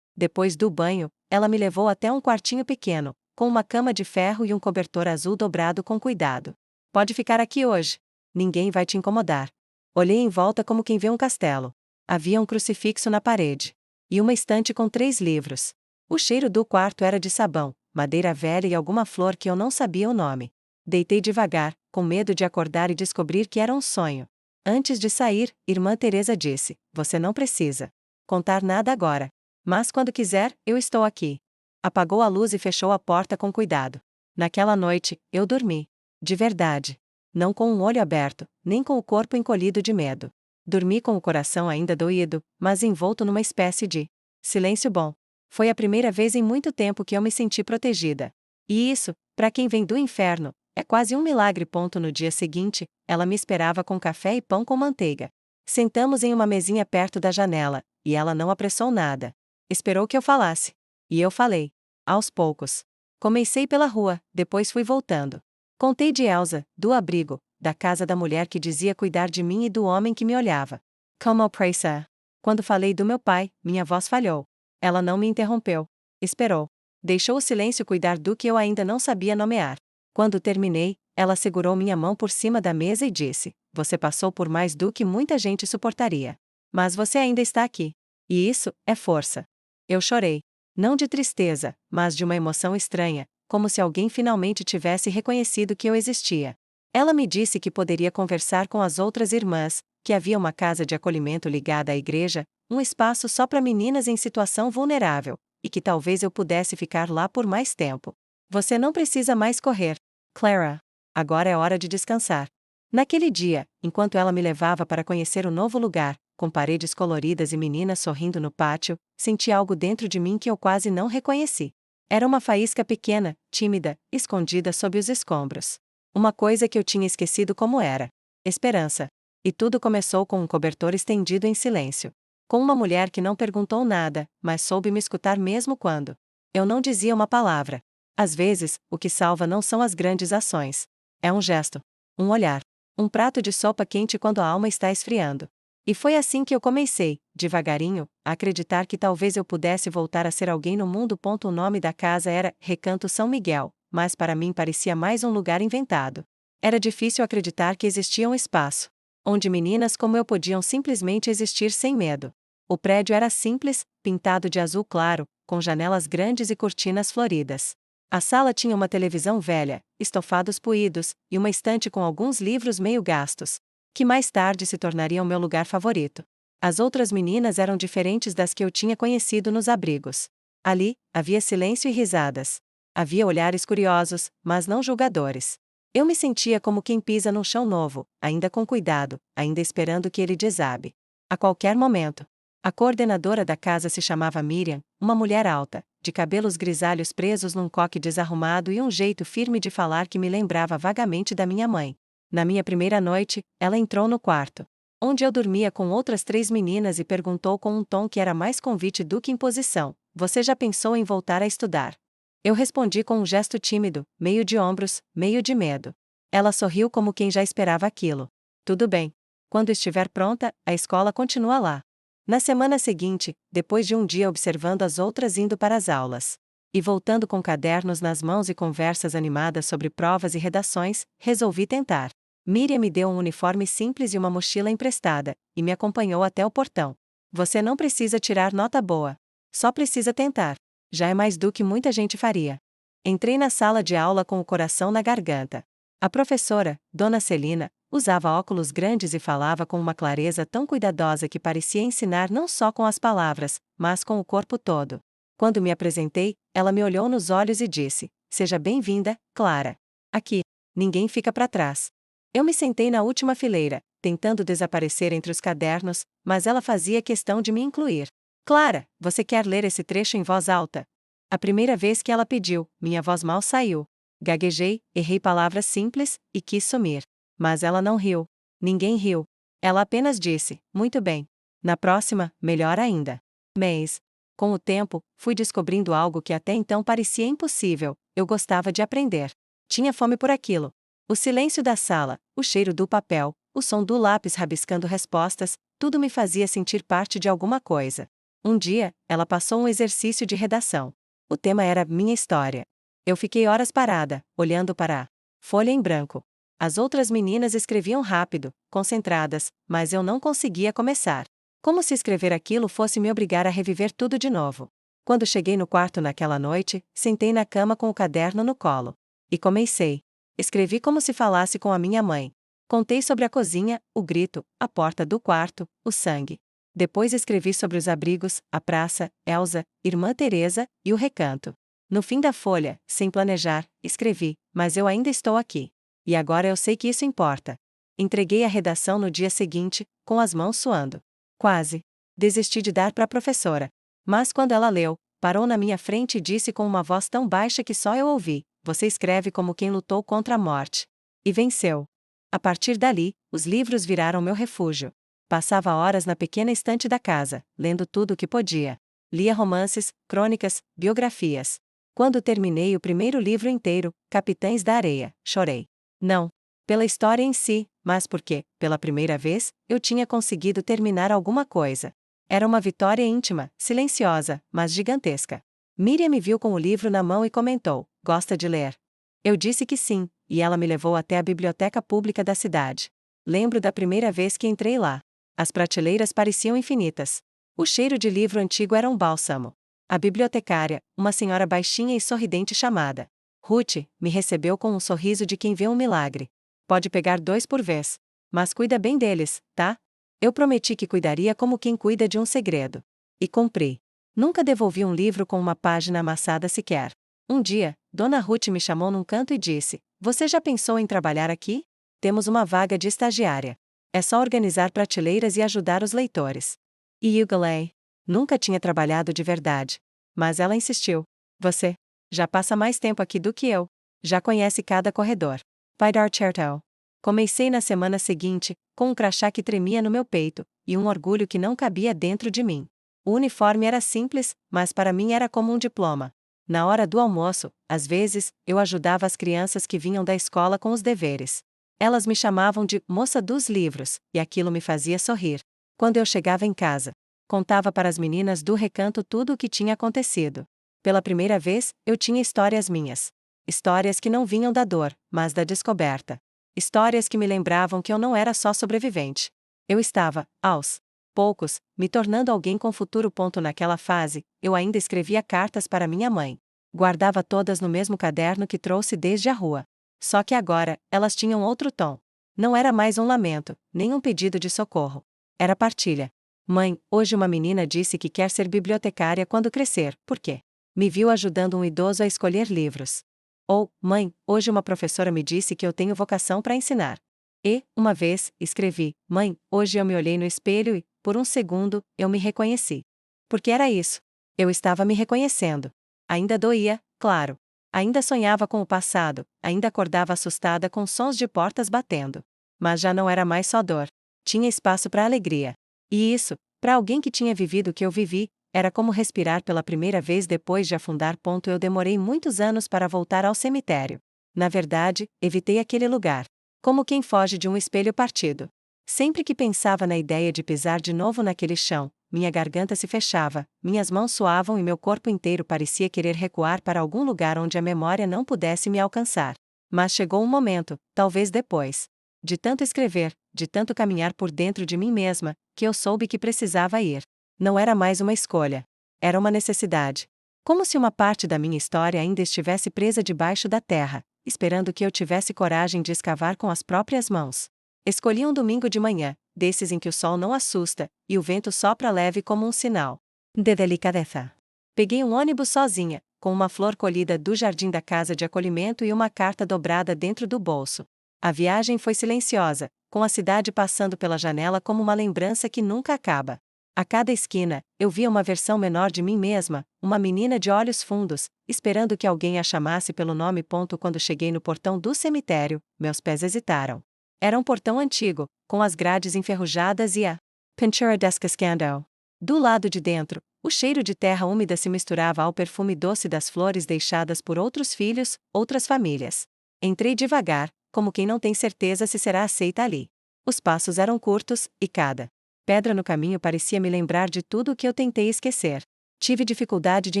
Depois do banho, ela me levou até um quartinho pequeno, com uma cama de ferro e um cobertor azul dobrado com cuidado. Pode ficar aqui hoje. Ninguém vai te incomodar. Olhei em volta como quem vê um castelo. Havia um crucifixo na parede. E uma estante com 3 livros. O cheiro do quarto era de sabão, madeira velha e alguma flor que eu não sabia o nome. Deitei devagar, com medo de acordar e descobrir que era um sonho. Antes de sair, irmã Teresa disse: "Você não precisa contar nada agora. Mas quando quiser, eu estou aqui." Apagou a luz e fechou a porta com cuidado. Naquela noite, eu dormi. De verdade. Não com um olho aberto, nem com o corpo encolhido de medo. Dormi com o coração ainda doído, mas envolto numa espécie de silêncio bom. Foi a primeira vez em muito tempo que eu me senti protegida. E isso, para quem vem do inferno, é quase um milagre. No dia seguinte, ela me esperava com café e pão com manteiga. Sentamos em uma mesinha perto da janela, e ela não apressou nada. Esperou que eu falasse. E eu falei. Aos poucos. Comecei pela rua, depois fui voltando. Contei de Elsa, do abrigo, da casa da mulher que dizia cuidar de mim e do homem que me olhava. Como pressa. Quando falei do meu pai, minha voz falhou. Ela não me interrompeu. Esperou. Deixou o silêncio cuidar do que eu ainda não sabia nomear. Quando terminei, ela segurou minha mão por cima da mesa e disse: "Você passou por mais do que muita gente suportaria. Mas você ainda está aqui. E isso é força." Eu chorei. Não de tristeza, mas de uma emoção estranha, como se alguém finalmente tivesse reconhecido que eu existia. Ela me disse que poderia conversar com as outras irmãs, que havia uma casa de acolhimento ligada à igreja, um espaço só para meninas em situação vulnerável, e que talvez eu pudesse ficar lá por mais tempo. "Você não precisa mais correr, Clara. Agora é hora de descansar." Naquele dia, enquanto ela me levava para conhecer o novo lugar, com paredes coloridas e meninas sorrindo no pátio, senti algo dentro de mim que eu quase não reconheci. Era uma faísca pequena, tímida, escondida sob os escombros. Uma coisa que eu tinha esquecido como era. Esperança. E tudo começou com um cobertor estendido em silêncio. Com uma mulher que não perguntou nada, mas soube me escutar mesmo quando eu não dizia uma palavra. Às vezes, o que salva não são as grandes ações. É um gesto. Um olhar. Um prato de sopa quente quando a alma está esfriando. E foi assim que eu comecei, devagarinho, a acreditar que talvez eu pudesse voltar a ser alguém no mundo. O nome da casa era Recanto São Miguel, mas para mim parecia mais um lugar inventado. Era difícil acreditar que existia um espaço onde meninas como eu podiam simplesmente existir sem medo. O prédio era simples, pintado de azul claro, com janelas grandes e cortinas floridas. A sala tinha uma televisão velha, estofados poídos, e uma estante com alguns livros meio gastos, que mais tarde se tornariam meu lugar favorito. As outras meninas eram diferentes das que eu tinha conhecido nos abrigos. Ali, havia silêncio e risadas. Havia olhares curiosos, mas não julgadores. Eu me sentia como quem pisa num chão novo, ainda com cuidado, ainda esperando que ele desabe. A qualquer momento. A coordenadora da casa se chamava Miriam, uma mulher alta, de cabelos grisalhos presos num coque desarrumado e um jeito firme de falar que me lembrava vagamente da minha mãe. Na minha primeira noite, ela entrou no quarto, onde eu dormia com outras 3 meninas e perguntou com um tom que era mais convite do que imposição: "Você já pensou em voltar a estudar?" Eu respondi com um gesto tímido, meio de ombros, meio de medo. Ela sorriu como quem já esperava aquilo. "Tudo bem. Quando estiver pronta, a escola continua lá." Na semana seguinte, depois de um dia observando as outras indo para as aulas, e voltando com cadernos nas mãos e conversas animadas sobre provas e redações, resolvi tentar. Miriam me deu um uniforme simples e uma mochila emprestada, e me acompanhou até o portão. "Você não precisa tirar nota boa. Só precisa tentar. Já é mais do que muita gente faria." Entrei na sala de aula com o coração na garganta. A professora, Dona Celina, usava óculos grandes e falava com uma clareza tão cuidadosa que parecia ensinar não só com as palavras, mas com o corpo todo. Quando me apresentei, ela me olhou nos olhos e disse: "Seja bem-vinda, Clara. Aqui, ninguém fica para trás." Eu me sentei na última fileira, tentando desaparecer entre os cadernos, mas ela fazia questão de me incluir. "Clara, você quer ler esse trecho em voz alta?" A primeira vez que ela pediu, minha voz mal saiu. Gaguejei, errei palavras simples, e quis sumir. Mas ela não riu. Ninguém riu. Ela apenas disse: "Muito bem. Na próxima, melhor ainda." Mas, com o tempo, fui descobrindo algo que até então parecia impossível: eu gostava de aprender. Tinha fome por aquilo. O silêncio da sala, o cheiro do papel, o som do lápis rabiscando respostas, tudo me fazia sentir parte de alguma coisa. Um dia, ela passou um exercício de redação. O tema era minha história. Eu fiquei horas parada, olhando para a folha em branco. As outras meninas escreviam rápido, concentradas, mas eu não conseguia começar. Como se escrever aquilo fosse me obrigar a reviver tudo de novo. Quando cheguei no quarto naquela noite, sentei na cama com o caderno no colo. E comecei. Escrevi como se falasse com a minha mãe. Contei sobre a cozinha, o grito, a porta do quarto, o sangue. Depois escrevi sobre os abrigos, a praça, Elsa, irmã Teresa, e o recanto. No fim da folha, sem planejar, escrevi, mas eu ainda estou aqui. E agora eu sei que isso importa. Entreguei a redação no dia seguinte, com as mãos suando. Quase. Desisti de dar para a professora. Mas quando ela leu, parou na minha frente e disse com uma voz tão baixa que só eu ouvi: "Você escreve como quem lutou contra a morte. E venceu." A partir dali, os livros viraram meu refúgio. Passava horas na pequena estante da casa, lendo tudo o que podia. Lia romances, crônicas, biografias. Quando terminei o primeiro livro inteiro, Capitães da Areia, chorei. Não pela história em si, mas porque, pela primeira vez, eu tinha conseguido terminar alguma coisa. Era uma vitória íntima, silenciosa, mas gigantesca. Miriam me viu com o livro na mão e comentou: "Gosta de ler?" Eu disse que sim, e ela me levou até a biblioteca pública da cidade. Lembro da primeira vez que entrei lá. As prateleiras pareciam infinitas. O cheiro de livro antigo era um bálsamo. A bibliotecária, uma senhora baixinha e sorridente chamada Ruth, me recebeu com um sorriso de quem vê um milagre. "Pode pegar 2 por vez. Mas cuida bem deles, tá?" Eu prometi que cuidaria como quem cuida de um segredo. E cumpri. Nunca devolvi um livro com uma página amassada sequer. Um dia, Dona Ruth me chamou num canto e disse: "Você já pensou em trabalhar aqui? Temos uma vaga de estagiária. É só organizar prateleiras e ajudar os leitores." E eu galei. Nunca tinha trabalhado de verdade. Mas ela insistiu: "Você já passa mais tempo aqui do que eu. Já conhece cada corredor. Vai dar certo." Comecei na semana seguinte, com um crachá que tremia no meu peito, e um orgulho que não cabia dentro de mim. O uniforme era simples, mas para mim era como um diploma. Na hora do almoço, às vezes, eu ajudava as crianças que vinham da escola com os deveres. Elas me chamavam de "moça dos livros", e aquilo me fazia sorrir. Quando eu chegava em casa, contava para as meninas do recanto tudo o que tinha acontecido. Pela primeira vez, eu tinha histórias minhas. Histórias que não vinham da dor, mas da descoberta. Histórias que me lembravam que eu não era só sobrevivente. Eu estava, aos poucos, me tornando alguém com futuro. Naquela fase, eu ainda escrevia cartas para minha mãe. Guardava todas no mesmo caderno que trouxe desde a rua. Só que agora, elas tinham outro tom. Não era mais um lamento, nem um pedido de socorro. Era partilha. "Mãe, hoje uma menina disse que quer ser bibliotecária quando crescer, por quê? Me viu ajudando um idoso a escolher livros." Ou, "Mãe, hoje uma professora me disse que eu tenho vocação para ensinar." E, uma vez, escrevi: "Mãe, hoje eu me olhei no espelho e, por um segundo, eu me reconheci." Porque era isso. Eu estava me reconhecendo. Ainda doía, claro. Ainda sonhava com o passado, ainda acordava assustada com sons de portas batendo. Mas já não era mais só dor. Tinha espaço para alegria. E isso, para alguém que tinha vivido o que eu vivi, era como respirar pela primeira vez depois de afundar. Eu demorei muitos anos para voltar ao cemitério. Na verdade, evitei aquele lugar. Como quem foge de um espelho partido. Sempre que pensava na ideia de pisar de novo naquele chão, minha garganta se fechava, minhas mãos suavam e meu corpo inteiro parecia querer recuar para algum lugar onde a memória não pudesse me alcançar. Mas chegou um momento, talvez depois de tanto escrever, de tanto caminhar por dentro de mim mesma, que eu soube que precisava ir. Não era mais uma escolha. Era uma necessidade. Como se uma parte da minha história ainda estivesse presa debaixo da terra, esperando que eu tivesse coragem de escavar com as próprias mãos. Escolhi um domingo de manhã, desses em que o sol não assusta, e o vento sopra leve como um sinal de delicadeza. Peguei um ônibus sozinha, com uma flor colhida do jardim da casa de acolhimento e uma carta dobrada dentro do bolso. A viagem foi silenciosa, com a cidade passando pela janela como uma lembrança que nunca acaba. A cada esquina, eu via uma versão menor de mim mesma, uma menina de olhos fundos, esperando que alguém a chamasse pelo nome. Quando cheguei no portão do cemitério, meus pés hesitaram. Era um portão antigo, com as grades enferrujadas e a pintura descascando. Do lado de dentro, o cheiro de terra úmida se misturava ao perfume doce das flores deixadas por outros filhos, outras famílias. Entrei devagar, como quem não tem certeza se será aceita ali. Os passos eram curtos, e cada Pedra no caminho parecia me lembrar de tudo o que eu tentei esquecer. Tive dificuldade de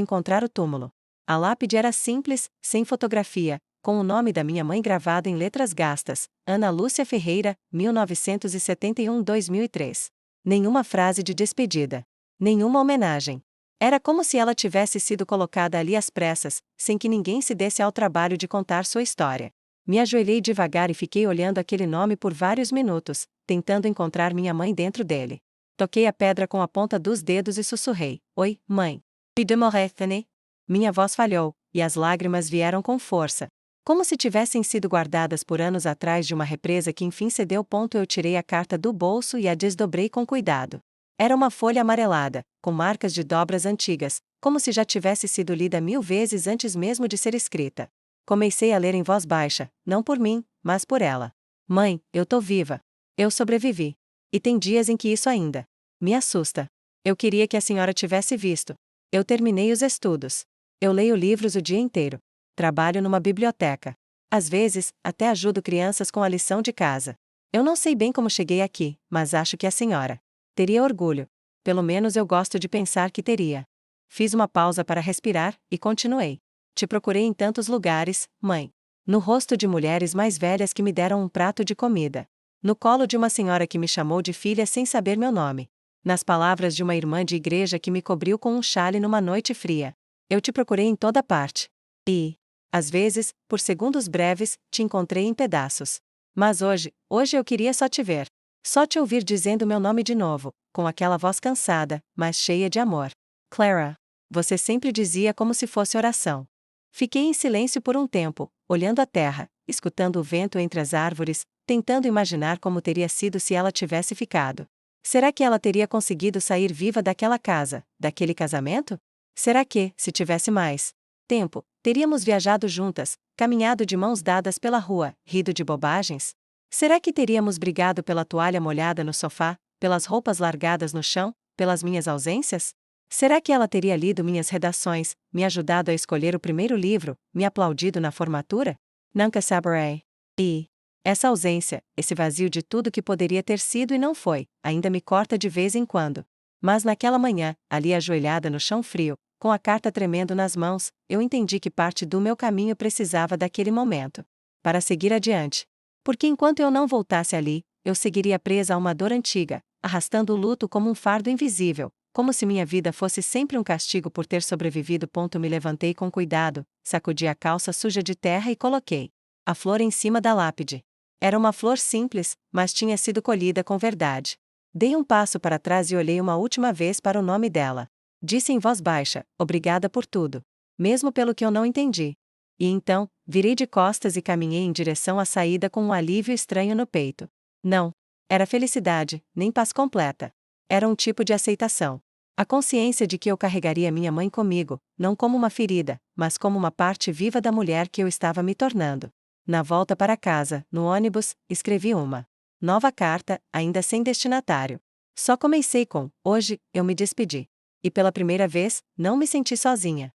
encontrar o túmulo. A lápide era simples, sem fotografia, com o nome da minha mãe gravado em letras gastas: Ana Lúcia Ferreira, 1971-2003. Nenhuma frase de despedida. Nenhuma homenagem. Era como se ela tivesse sido colocada ali às pressas, sem que ninguém se desse ao trabalho de contar sua história. Me ajoelhei devagar e fiquei olhando aquele nome por vários minutos, tentando encontrar minha mãe dentro dele. Toquei a pedra com a ponta dos dedos e sussurrei: Oi, mãe. Pidemorethene. Minha voz falhou, e as lágrimas vieram com força. Como se tivessem sido guardadas por anos atrás de uma represa que enfim cedeu. Eu tirei a carta do bolso e a desdobrei com cuidado. Era uma folha amarelada, com marcas de dobras antigas, como se já tivesse sido lida 1000 vezes antes mesmo de ser escrita. Comecei a ler em voz baixa, não por mim, mas por ela. Mãe, eu tô viva. Eu sobrevivi. E tem dias em que isso ainda me assusta. Eu queria que a senhora tivesse visto. Eu terminei os estudos. Eu leio livros o dia inteiro. Trabalho numa biblioteca. Às vezes, até ajudo crianças com a lição de casa. Eu não sei bem como cheguei aqui, mas acho que a senhora teria orgulho. Pelo menos eu gosto de pensar que teria. Fiz uma pausa para respirar, e continuei. Te procurei em tantos lugares, mãe. No rosto de mulheres mais velhas que me deram um prato de comida. No colo de uma senhora que me chamou de filha sem saber meu nome. Nas palavras de uma irmã de igreja que me cobriu com um chale numa noite fria. Eu te procurei em toda parte. E, às vezes, por segundos breves, te encontrei em pedaços. Mas hoje eu queria só te ver. Só te ouvir dizendo meu nome de novo, com aquela voz cansada, mas cheia de amor. Clara. Você sempre dizia como se fosse oração. Fiquei em silêncio por um tempo, olhando a terra, escutando o vento entre as árvores, tentando imaginar como teria sido se ela tivesse ficado. Será que ela teria conseguido sair viva daquela casa, daquele casamento? Será que, se tivesse mais tempo, teríamos viajado juntas, caminhado de mãos dadas pela rua, rido de bobagens? Será que teríamos brigado pela toalha molhada no sofá, pelas roupas largadas no chão, pelas minhas ausências? Será que ela teria lido minhas redações, me ajudado a escolher o primeiro livro, me aplaudido na formatura? Nunca saberei. E essa ausência, esse vazio de tudo que poderia ter sido e não foi, ainda me corta de vez em quando. Mas naquela manhã, ali ajoelhada no chão frio, com a carta tremendo nas mãos, eu entendi que parte do meu caminho precisava daquele momento para seguir adiante. Porque enquanto eu não voltasse ali, eu seguiria presa a uma dor antiga, arrastando o luto como um fardo invisível, como se minha vida fosse sempre um castigo por ter sobrevivido. Me levantei com cuidado, sacudi a calça suja de terra e coloquei a flor em cima da lápide. Era uma flor simples, mas tinha sido colhida com verdade. Dei um passo para trás e olhei uma última vez para o nome dela. Disse em voz baixa: obrigada por tudo. Mesmo pelo que eu não entendi. E então, virei de costas e caminhei em direção à saída com um alívio estranho no peito. Não era felicidade, nem paz completa. Era um tipo de aceitação. A consciência de que eu carregaria minha mãe comigo, não como uma ferida, mas como uma parte viva da mulher que eu estava me tornando. Na volta para casa, no ônibus, escrevi uma nova carta, ainda sem destinatário. Só comecei com: hoje, eu me despedi. E pela primeira vez, não me senti sozinha.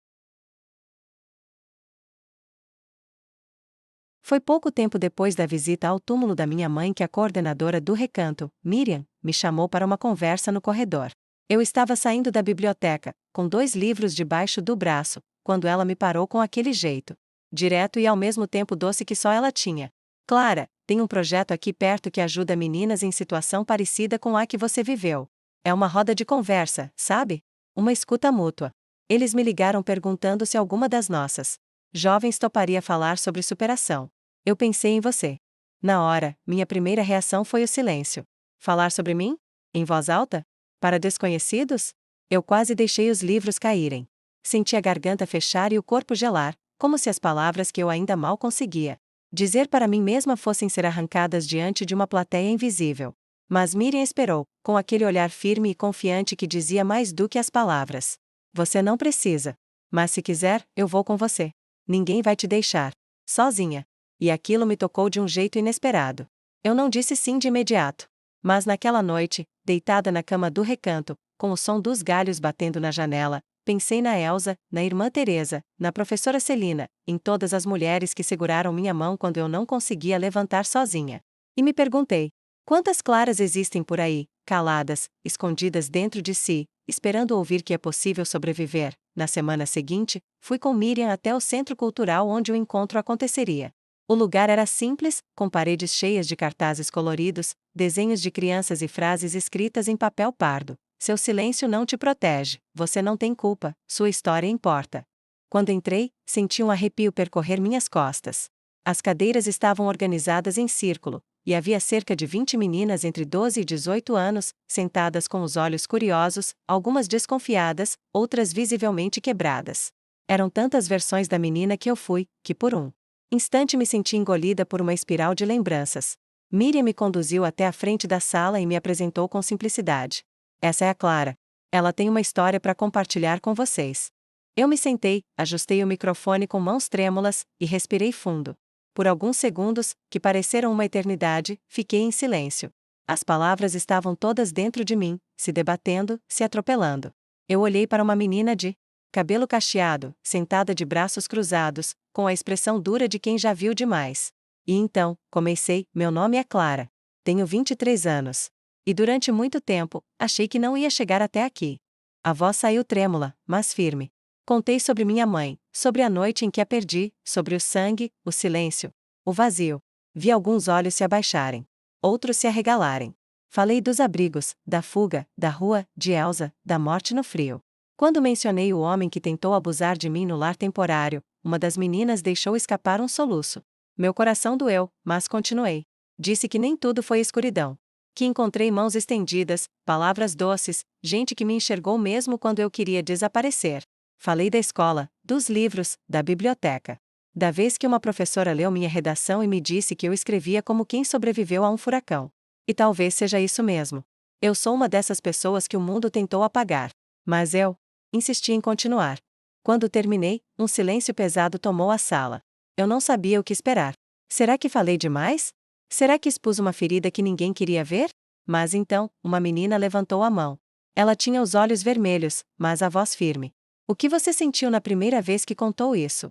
Foi pouco tempo depois da visita ao túmulo da minha mãe que a coordenadora do recanto, Miriam, me chamou para uma conversa no corredor. Eu estava saindo da biblioteca, com 2 livros debaixo do braço, quando ela me parou com aquele jeito direto e ao mesmo tempo doce que só ela tinha. Clara, tem um projeto aqui perto que ajuda meninas em situação parecida com a que você viveu. É uma roda de conversa, sabe? Uma escuta mútua. Eles me ligaram perguntando se alguma das nossas jovens toparia falar sobre superação. Eu pensei em você. Na hora, minha primeira reação foi o silêncio. Falar sobre mim? Em voz alta? Para desconhecidos? Eu quase deixei os livros caírem. Senti a garganta fechar e o corpo gelar, como se as palavras que eu ainda mal conseguia dizer para mim mesma fossem ser arrancadas diante de uma plateia invisível. Mas Miriam esperou, com aquele olhar firme e confiante que dizia mais do que as palavras. Você não precisa. Mas se quiser, eu vou com você. Ninguém vai te deixar sozinha. E aquilo me tocou de um jeito inesperado. Eu não disse sim de imediato. Mas naquela noite, deitada na cama do recanto, com o som dos galhos batendo na janela, pensei na Elsa, na irmã Teresa, na professora Celina, em todas as mulheres que seguraram minha mão quando eu não conseguia levantar sozinha. E me perguntei: Quantas Claras existem por aí, caladas, escondidas dentro de si, esperando ouvir que é possível sobreviver? Na semana seguinte, fui com Miriam até o centro cultural onde o encontro aconteceria. O lugar era simples, com paredes cheias de cartazes coloridos, desenhos de crianças e frases escritas em papel pardo. Seu silêncio não te protege, você não tem culpa, sua história importa. Quando entrei, senti um arrepio percorrer minhas costas. As cadeiras estavam organizadas em círculo, e havia cerca de 20 meninas entre 12 e 18 anos, sentadas com os olhos curiosos, algumas desconfiadas, outras visivelmente quebradas. Eram tantas versões da menina que eu fui, que por um instante me senti engolida por uma espiral de lembranças. Miriam me conduziu até a frente da sala e me apresentou com simplicidade. Essa é a Clara. Ela tem uma história para compartilhar com vocês. Eu me sentei, ajustei o microfone com mãos trêmulas, e respirei fundo. Por alguns segundos, que pareceram uma eternidade, fiquei em silêncio. As palavras estavam todas dentro de mim, se debatendo, se atropelando. Eu olhei para uma menina de cabelo cacheado, sentada de braços cruzados, com a expressão dura de quem já viu demais. E então, comecei: meu nome é Clara. Tenho 23 anos. E durante muito tempo, achei que não ia chegar até aqui. A voz saiu trêmula, mas firme. Contei sobre minha mãe, sobre a noite em que a perdi, sobre o sangue, o silêncio, o vazio. Vi alguns olhos se abaixarem. Outros se arregalarem. Falei dos abrigos, da fuga, da rua, de Elsa, da morte no frio. Quando mencionei o homem que tentou abusar de mim no lar temporário, uma das meninas deixou escapar um soluço. Meu coração doeu, mas continuei. Disse que nem tudo foi escuridão. Que encontrei mãos estendidas, palavras doces, gente que me enxergou mesmo quando eu queria desaparecer. Falei da escola, dos livros, da biblioteca. Da vez que uma professora leu minha redação e me disse que eu escrevia como quem sobreviveu a um furacão. E talvez seja isso mesmo. Eu sou uma dessas pessoas que o mundo tentou apagar. Mas eu insisti em continuar. Quando terminei, um silêncio pesado tomou a sala. Eu não sabia o que esperar. Será que falei demais? Será que expus uma ferida que ninguém queria ver? Mas então, uma menina levantou a mão. Ela tinha os olhos vermelhos, mas a voz firme. O que você sentiu na primeira vez que contou isso?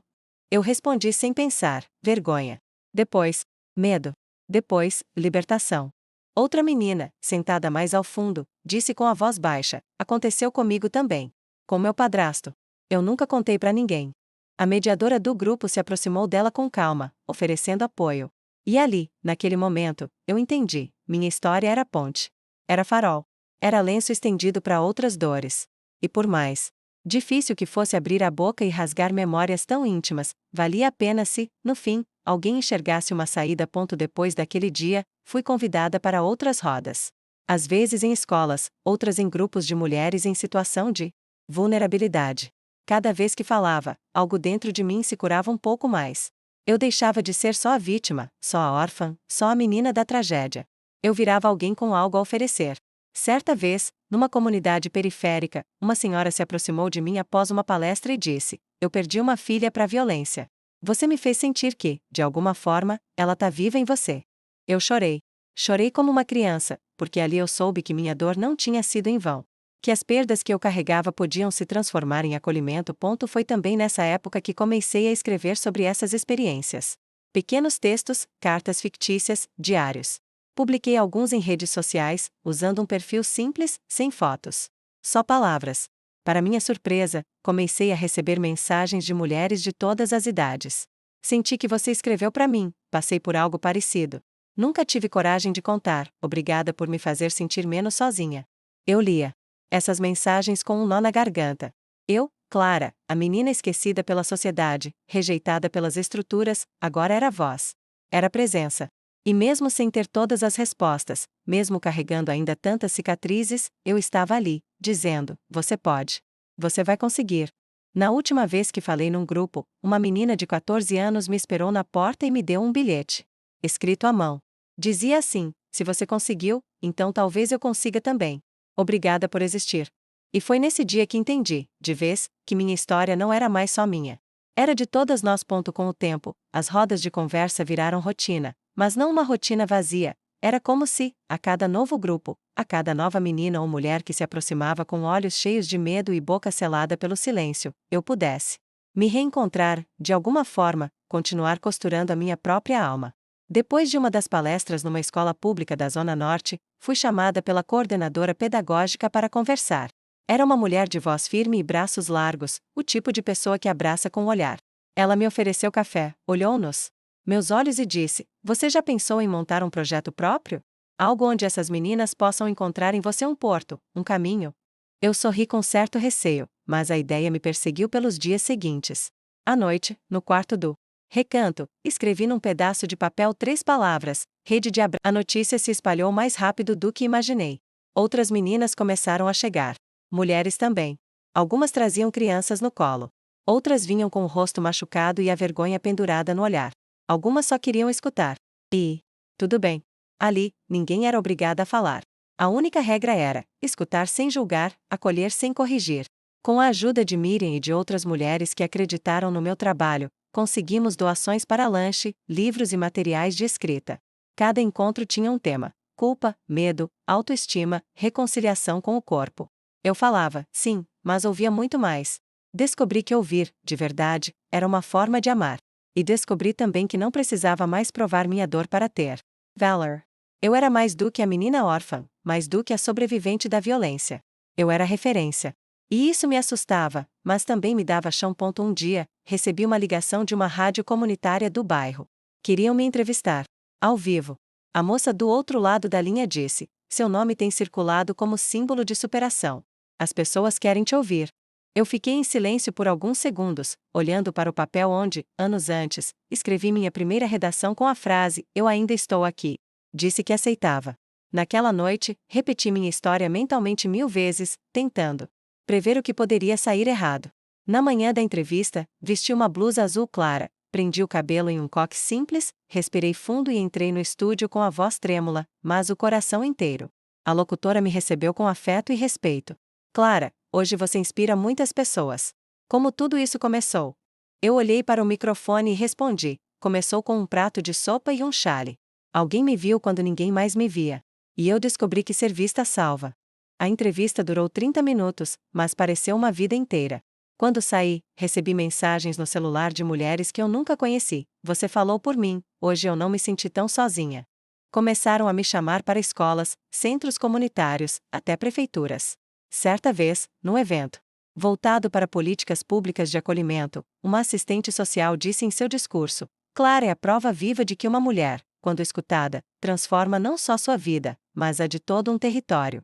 Eu respondi sem pensar: vergonha. Depois, medo. Depois, libertação. Outra menina, sentada mais ao fundo, disse com a voz baixa: aconteceu comigo também. Com meu padrasto. Eu nunca contei para ninguém. A mediadora do grupo se aproximou dela com calma, oferecendo apoio. E ali, naquele momento, eu entendi: minha história era ponte. Era farol. Era lenço estendido para outras dores. E por mais difícil que fosse abrir a boca e rasgar memórias tão íntimas, valia a pena se, no fim, alguém enxergasse uma saída. Depois daquele dia, fui convidada para outras rodas. Às vezes em escolas, outras em grupos de mulheres em situação de vulnerabilidade. Cada vez que falava, algo dentro de mim se curava um pouco mais. Eu deixava de ser só a vítima, só a órfã, só a menina da tragédia. Eu virava alguém com algo a oferecer. Certa vez, numa comunidade periférica, uma senhora se aproximou de mim após uma palestra e disse: eu perdi uma filha para a violência. Você me fez sentir que, de alguma forma, ela tá viva em você. Eu chorei. Chorei como uma criança, porque ali eu soube que minha dor não tinha sido em vão. Que as perdas que eu carregava podiam se transformar em acolhimento. Foi também nessa época que comecei a escrever sobre essas experiências. Pequenos textos, cartas fictícias, diários. Publiquei alguns em redes sociais, usando um perfil simples, sem fotos. Só palavras. Para minha surpresa, comecei a receber mensagens de mulheres de todas as idades. Senti que você escreveu para mim, passei por algo parecido. Nunca tive coragem de contar, obrigada por me fazer sentir menos sozinha. Eu lia essas mensagens com um nó na garganta. Eu, Clara, a menina esquecida pela sociedade, rejeitada pelas estruturas, agora era voz. Era presença. E mesmo sem ter todas as respostas, mesmo carregando ainda tantas cicatrizes, eu estava ali, dizendo: você pode. Você vai conseguir. Na última vez que falei num grupo, uma menina de 14 anos me esperou na porta e me deu um bilhete. Escrito à mão. Dizia assim: se você conseguiu, então talvez eu consiga também. Obrigada por existir. E foi nesse dia que entendi, de vez, que minha história não era mais só minha. Era de todas nós. Com o tempo, as rodas de conversa viraram rotina, mas não uma rotina vazia. Era como se, a cada novo grupo, a cada nova menina ou mulher que se aproximava com olhos cheios de medo e boca selada pelo silêncio, eu pudesse me reencontrar, de alguma forma, continuar costurando a minha própria alma. Depois de uma das palestras numa escola pública da Zona Norte, fui chamada pela coordenadora pedagógica para conversar. Era uma mulher de voz firme e braços largos, o tipo de pessoa que abraça com o olhar. Ela me ofereceu café, olhou nos meus olhos e disse: "Você já pensou em montar um projeto próprio? Algo onde essas meninas possam encontrar em você um porto, um caminho?" Eu sorri com certo receio, mas a ideia me perseguiu pelos dias seguintes. À noite, no quarto do recanto, escrevi num pedaço de papel 3 palavras: rede de abraço. A notícia se espalhou mais rápido do que imaginei. Outras meninas começaram a chegar. Mulheres também. Algumas traziam crianças no colo. Outras vinham com o rosto machucado e a vergonha pendurada no olhar. Algumas só queriam escutar. E tudo bem. Ali, ninguém era obrigada a falar. A única regra era escutar sem julgar, acolher sem corrigir. Com a ajuda de Miriam e de outras mulheres que acreditaram no meu trabalho, conseguimos doações para lanche, livros e materiais de escrita. Cada encontro tinha um tema: culpa, medo, autoestima, reconciliação com o corpo. Eu falava, sim, mas ouvia muito mais. Descobri que ouvir, de verdade, era uma forma de amar. E descobri também que não precisava mais provar minha dor para ter valor. Eu era mais do que a menina órfã, mais do que a sobrevivente da violência. Eu era referência. E isso me assustava, mas também me dava chão. Um dia, recebi uma ligação de uma rádio comunitária do bairro. Queriam me entrevistar. Ao vivo. A moça do outro lado da linha disse: "Seu nome tem circulado como símbolo de superação. As pessoas querem te ouvir." Eu fiquei em silêncio por alguns segundos, olhando para o papel onde, anos antes, escrevi minha primeira redação com a frase: "Eu ainda estou aqui." Disse que aceitava. Naquela noite, repeti minha história mentalmente 1000 vezes, tentando prever o que poderia sair errado. Na manhã da entrevista, vesti uma blusa azul clara, prendi o cabelo em um coque simples, respirei fundo e entrei no estúdio com a voz trêmula, mas o coração inteiro. A locutora me recebeu com afeto e respeito. "Clara, hoje você inspira muitas pessoas. Como tudo isso começou?" Eu olhei para o microfone e respondi: "Começou com um prato de sopa e um chale. Alguém me viu quando ninguém mais me via. E eu descobri que ser vista salva." A entrevista durou 30 minutos, mas pareceu uma vida inteira. Quando saí, recebi mensagens no celular de mulheres que eu nunca conheci: "Você falou por mim, hoje eu não me senti tão sozinha." Começaram a me chamar para escolas, centros comunitários, até prefeituras. Certa vez, num evento voltado para políticas públicas de acolhimento, uma assistente social disse em seu discurso: "Clara é a prova viva de que uma mulher, quando escutada, transforma não só sua vida, mas a de todo um território."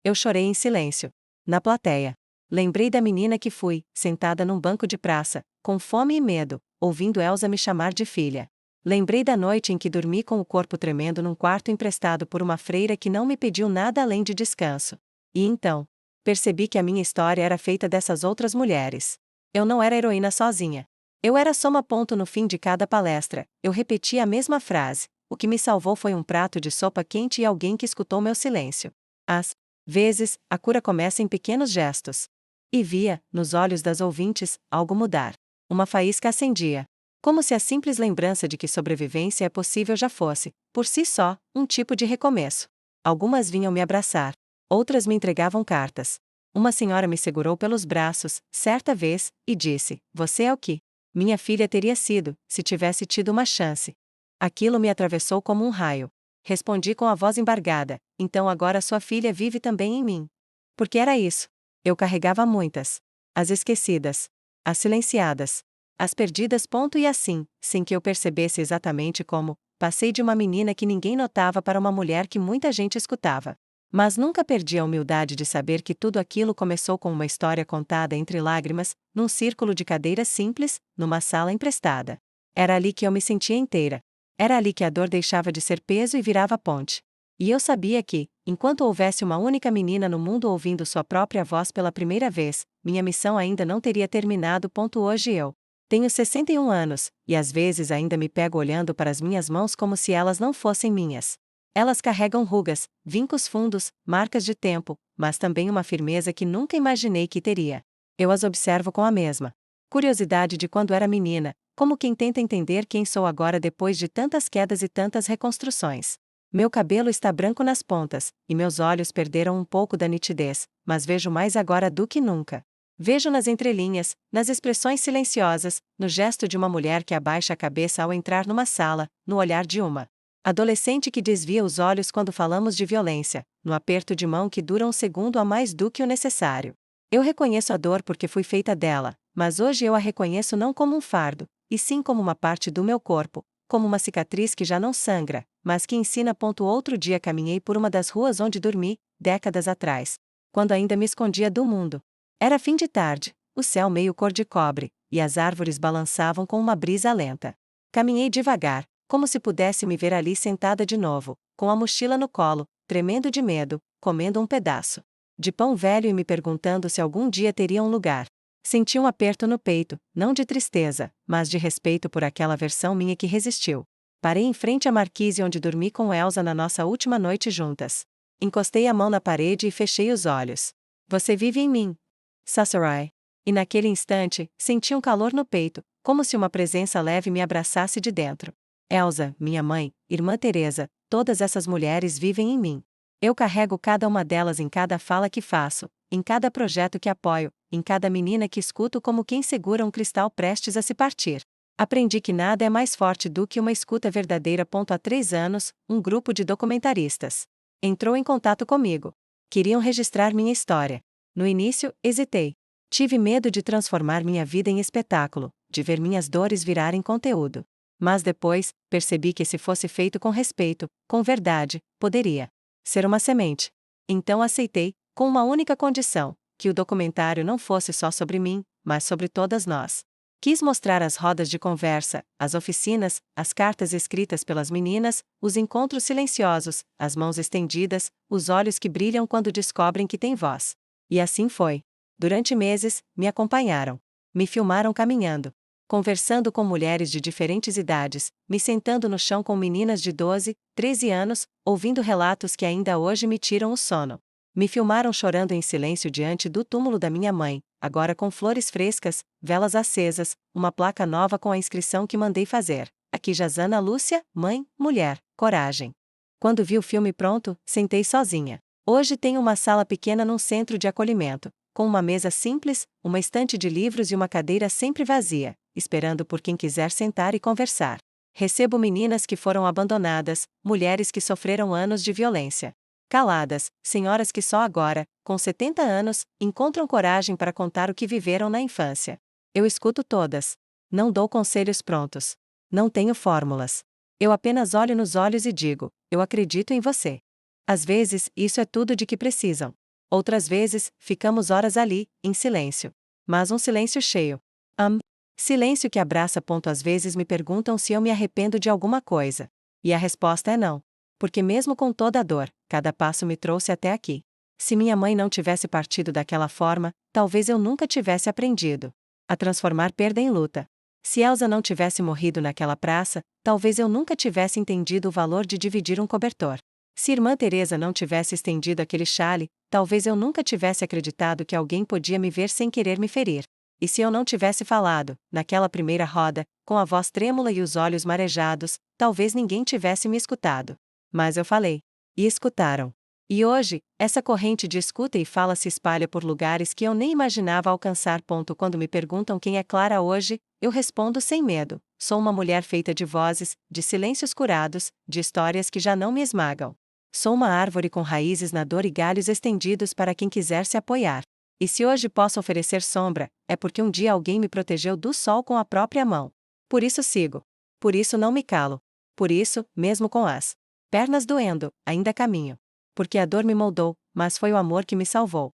Eu chorei em silêncio. Na plateia. Lembrei da menina que fui, sentada num banco de praça, com fome e medo, ouvindo Elsa me chamar de filha. Lembrei da noite em que dormi com o corpo tremendo num quarto emprestado por uma freira que não me pediu nada além de descanso. E então, percebi que a minha história era feita dessas outras mulheres. Eu não era heroína sozinha. Eu era soma. No fim de cada palestra, eu repetia a mesma frase: "O que me salvou foi um prato de sopa quente e alguém que escutou meu silêncio." Às vezes, a cura começa em pequenos gestos. E via, nos olhos das ouvintes, algo mudar. Uma faísca acendia. Como se a simples lembrança de que sobrevivência é possível já fosse, por si só, um tipo de recomeço. Algumas vinham me abraçar. Outras me entregavam cartas. Uma senhora me segurou pelos braços, certa vez, e disse: "Você é o que minha filha teria sido, se tivesse tido uma chance." Aquilo me atravessou como um raio. Respondi com a voz embargada: "Então agora sua filha vive também em mim." Porque era isso. Eu carregava muitas. As esquecidas. As silenciadas. As perdidas. E assim, sem que eu percebesse exatamente como, passei de uma menina que ninguém notava para uma mulher que muita gente escutava. Mas nunca perdi a humildade de saber que tudo aquilo começou com uma história contada entre lágrimas, num círculo de cadeiras simples, numa sala emprestada. Era ali que eu me sentia inteira. Era ali que a dor deixava de ser peso e virava ponte. E eu sabia que, enquanto houvesse uma única menina no mundo ouvindo sua própria voz pela primeira vez, minha missão ainda não teria terminado. Hoje eu tenho 61 anos, e às vezes ainda me pego olhando para as minhas mãos como se elas não fossem minhas. Elas carregam rugas, vincos fundos, marcas de tempo, mas também uma firmeza que nunca imaginei que teria. Eu as observo com a mesma curiosidade de quando era menina, como quem tenta entender quem sou agora depois de tantas quedas e tantas reconstruções. Meu cabelo está branco nas pontas, e meus olhos perderam um pouco da nitidez, mas vejo mais agora do que nunca. Vejo nas entrelinhas, nas expressões silenciosas, no gesto de uma mulher que abaixa a cabeça ao entrar numa sala, no olhar de uma adolescente que desvia os olhos quando falamos de violência, no aperto de mão que dura um segundo a mais do que o necessário. Eu reconheço a dor porque fui feita dela, mas hoje eu a reconheço não como um fardo, e sim como uma parte do meu corpo, como uma cicatriz que já não sangra, mas que ensina. Outro dia caminhei por uma das ruas onde dormi, décadas atrás, quando ainda me escondia do mundo. Era fim de tarde, o céu meio cor de cobre, e as árvores balançavam com uma brisa lenta. Caminhei devagar, como se pudesse me ver ali sentada de novo, com a mochila no colo, tremendo de medo, comendo um pedaço de pão velho e me perguntando se algum dia teria um lugar. Senti um aperto no peito, não de tristeza, mas de respeito por aquela versão minha que resistiu. Parei em frente à marquise onde dormi com Elsa na nossa última noite juntas. Encostei a mão na parede e fechei os olhos. Você vive em mim, Sakurai. E naquele instante, senti um calor no peito, como se uma presença leve me abraçasse de dentro. Elsa, minha mãe, irmã Teresa, todas essas mulheres vivem em mim. Eu carrego cada uma delas em cada fala que faço, em cada projeto que apoio, em cada menina que escuto como quem segura um cristal prestes a se partir. Aprendi que nada é mais forte do que uma escuta verdadeira. Há 3 anos, um grupo de documentaristas entrou em contato comigo. Queriam registrar minha história. No início, hesitei. Tive medo de transformar minha vida em espetáculo, de ver minhas dores virarem conteúdo. Mas depois, percebi que se fosse feito com respeito, com verdade, poderia ser uma semente. Então aceitei, com uma única condição: que o documentário não fosse só sobre mim, mas sobre todas nós. Quis mostrar as rodas de conversa, as oficinas, as cartas escritas pelas meninas, os encontros silenciosos, as mãos estendidas, os olhos que brilham quando descobrem que têm voz. E assim foi. Durante meses, me acompanharam. Me filmaram caminhando, conversando com mulheres de diferentes idades, me sentando no chão com meninas de 12, 13 anos, ouvindo relatos que ainda hoje me tiram o sono. Me filmaram chorando em silêncio diante do túmulo da minha mãe, agora com flores frescas, velas acesas, uma placa nova com a inscrição que mandei fazer: aqui jaz Ana Lúcia, mãe, mulher, coragem. Quando vi o filme pronto, sentei sozinha. Hoje tenho uma sala pequena num centro de acolhimento, com uma mesa simples, uma estante de livros e uma cadeira sempre vazia, esperando por quem quiser sentar e conversar. Recebo meninas que foram abandonadas, mulheres que sofreram anos de violência. Caladas, senhoras que só agora, com 70 anos, encontram coragem para contar o que viveram na infância. Eu escuto todas. Não dou conselhos prontos. Não tenho fórmulas. Eu apenas olho nos olhos e digo: eu acredito em você. Às vezes, isso é tudo de que precisam. Outras vezes, ficamos horas ali, em silêncio. Mas um silêncio cheio. Silêncio que abraça. Às vezes me perguntam se eu me arrependo de alguma coisa. E a resposta é não. Porque mesmo com toda a dor, cada passo me trouxe até aqui. Se minha mãe não tivesse partido daquela forma, talvez eu nunca tivesse aprendido a transformar perda em luta. Se Elsa não tivesse morrido naquela praça, talvez eu nunca tivesse entendido o valor de dividir um cobertor. Se irmã Teresa não tivesse estendido aquele chale, talvez eu nunca tivesse acreditado que alguém podia me ver sem querer me ferir. E se eu não tivesse falado, naquela primeira roda, com a voz trêmula e os olhos marejados, talvez ninguém tivesse me escutado. Mas eu falei. E escutaram. E hoje, essa corrente de escuta e fala se espalha por lugares que eu nem imaginava alcançar. Quando me perguntam quem é Clara hoje, eu respondo sem medo: sou uma mulher feita de vozes, de silêncios curados, de histórias que já não me esmagam. Sou uma árvore com raízes na dor e galhos estendidos para quem quiser se apoiar. E se hoje posso oferecer sombra, é porque um dia alguém me protegeu do sol com a própria mão. Por isso sigo. Por isso não me calo. Por isso, mesmo com as pernas doendo, ainda caminho. Porque a dor me moldou, mas foi o amor que me salvou.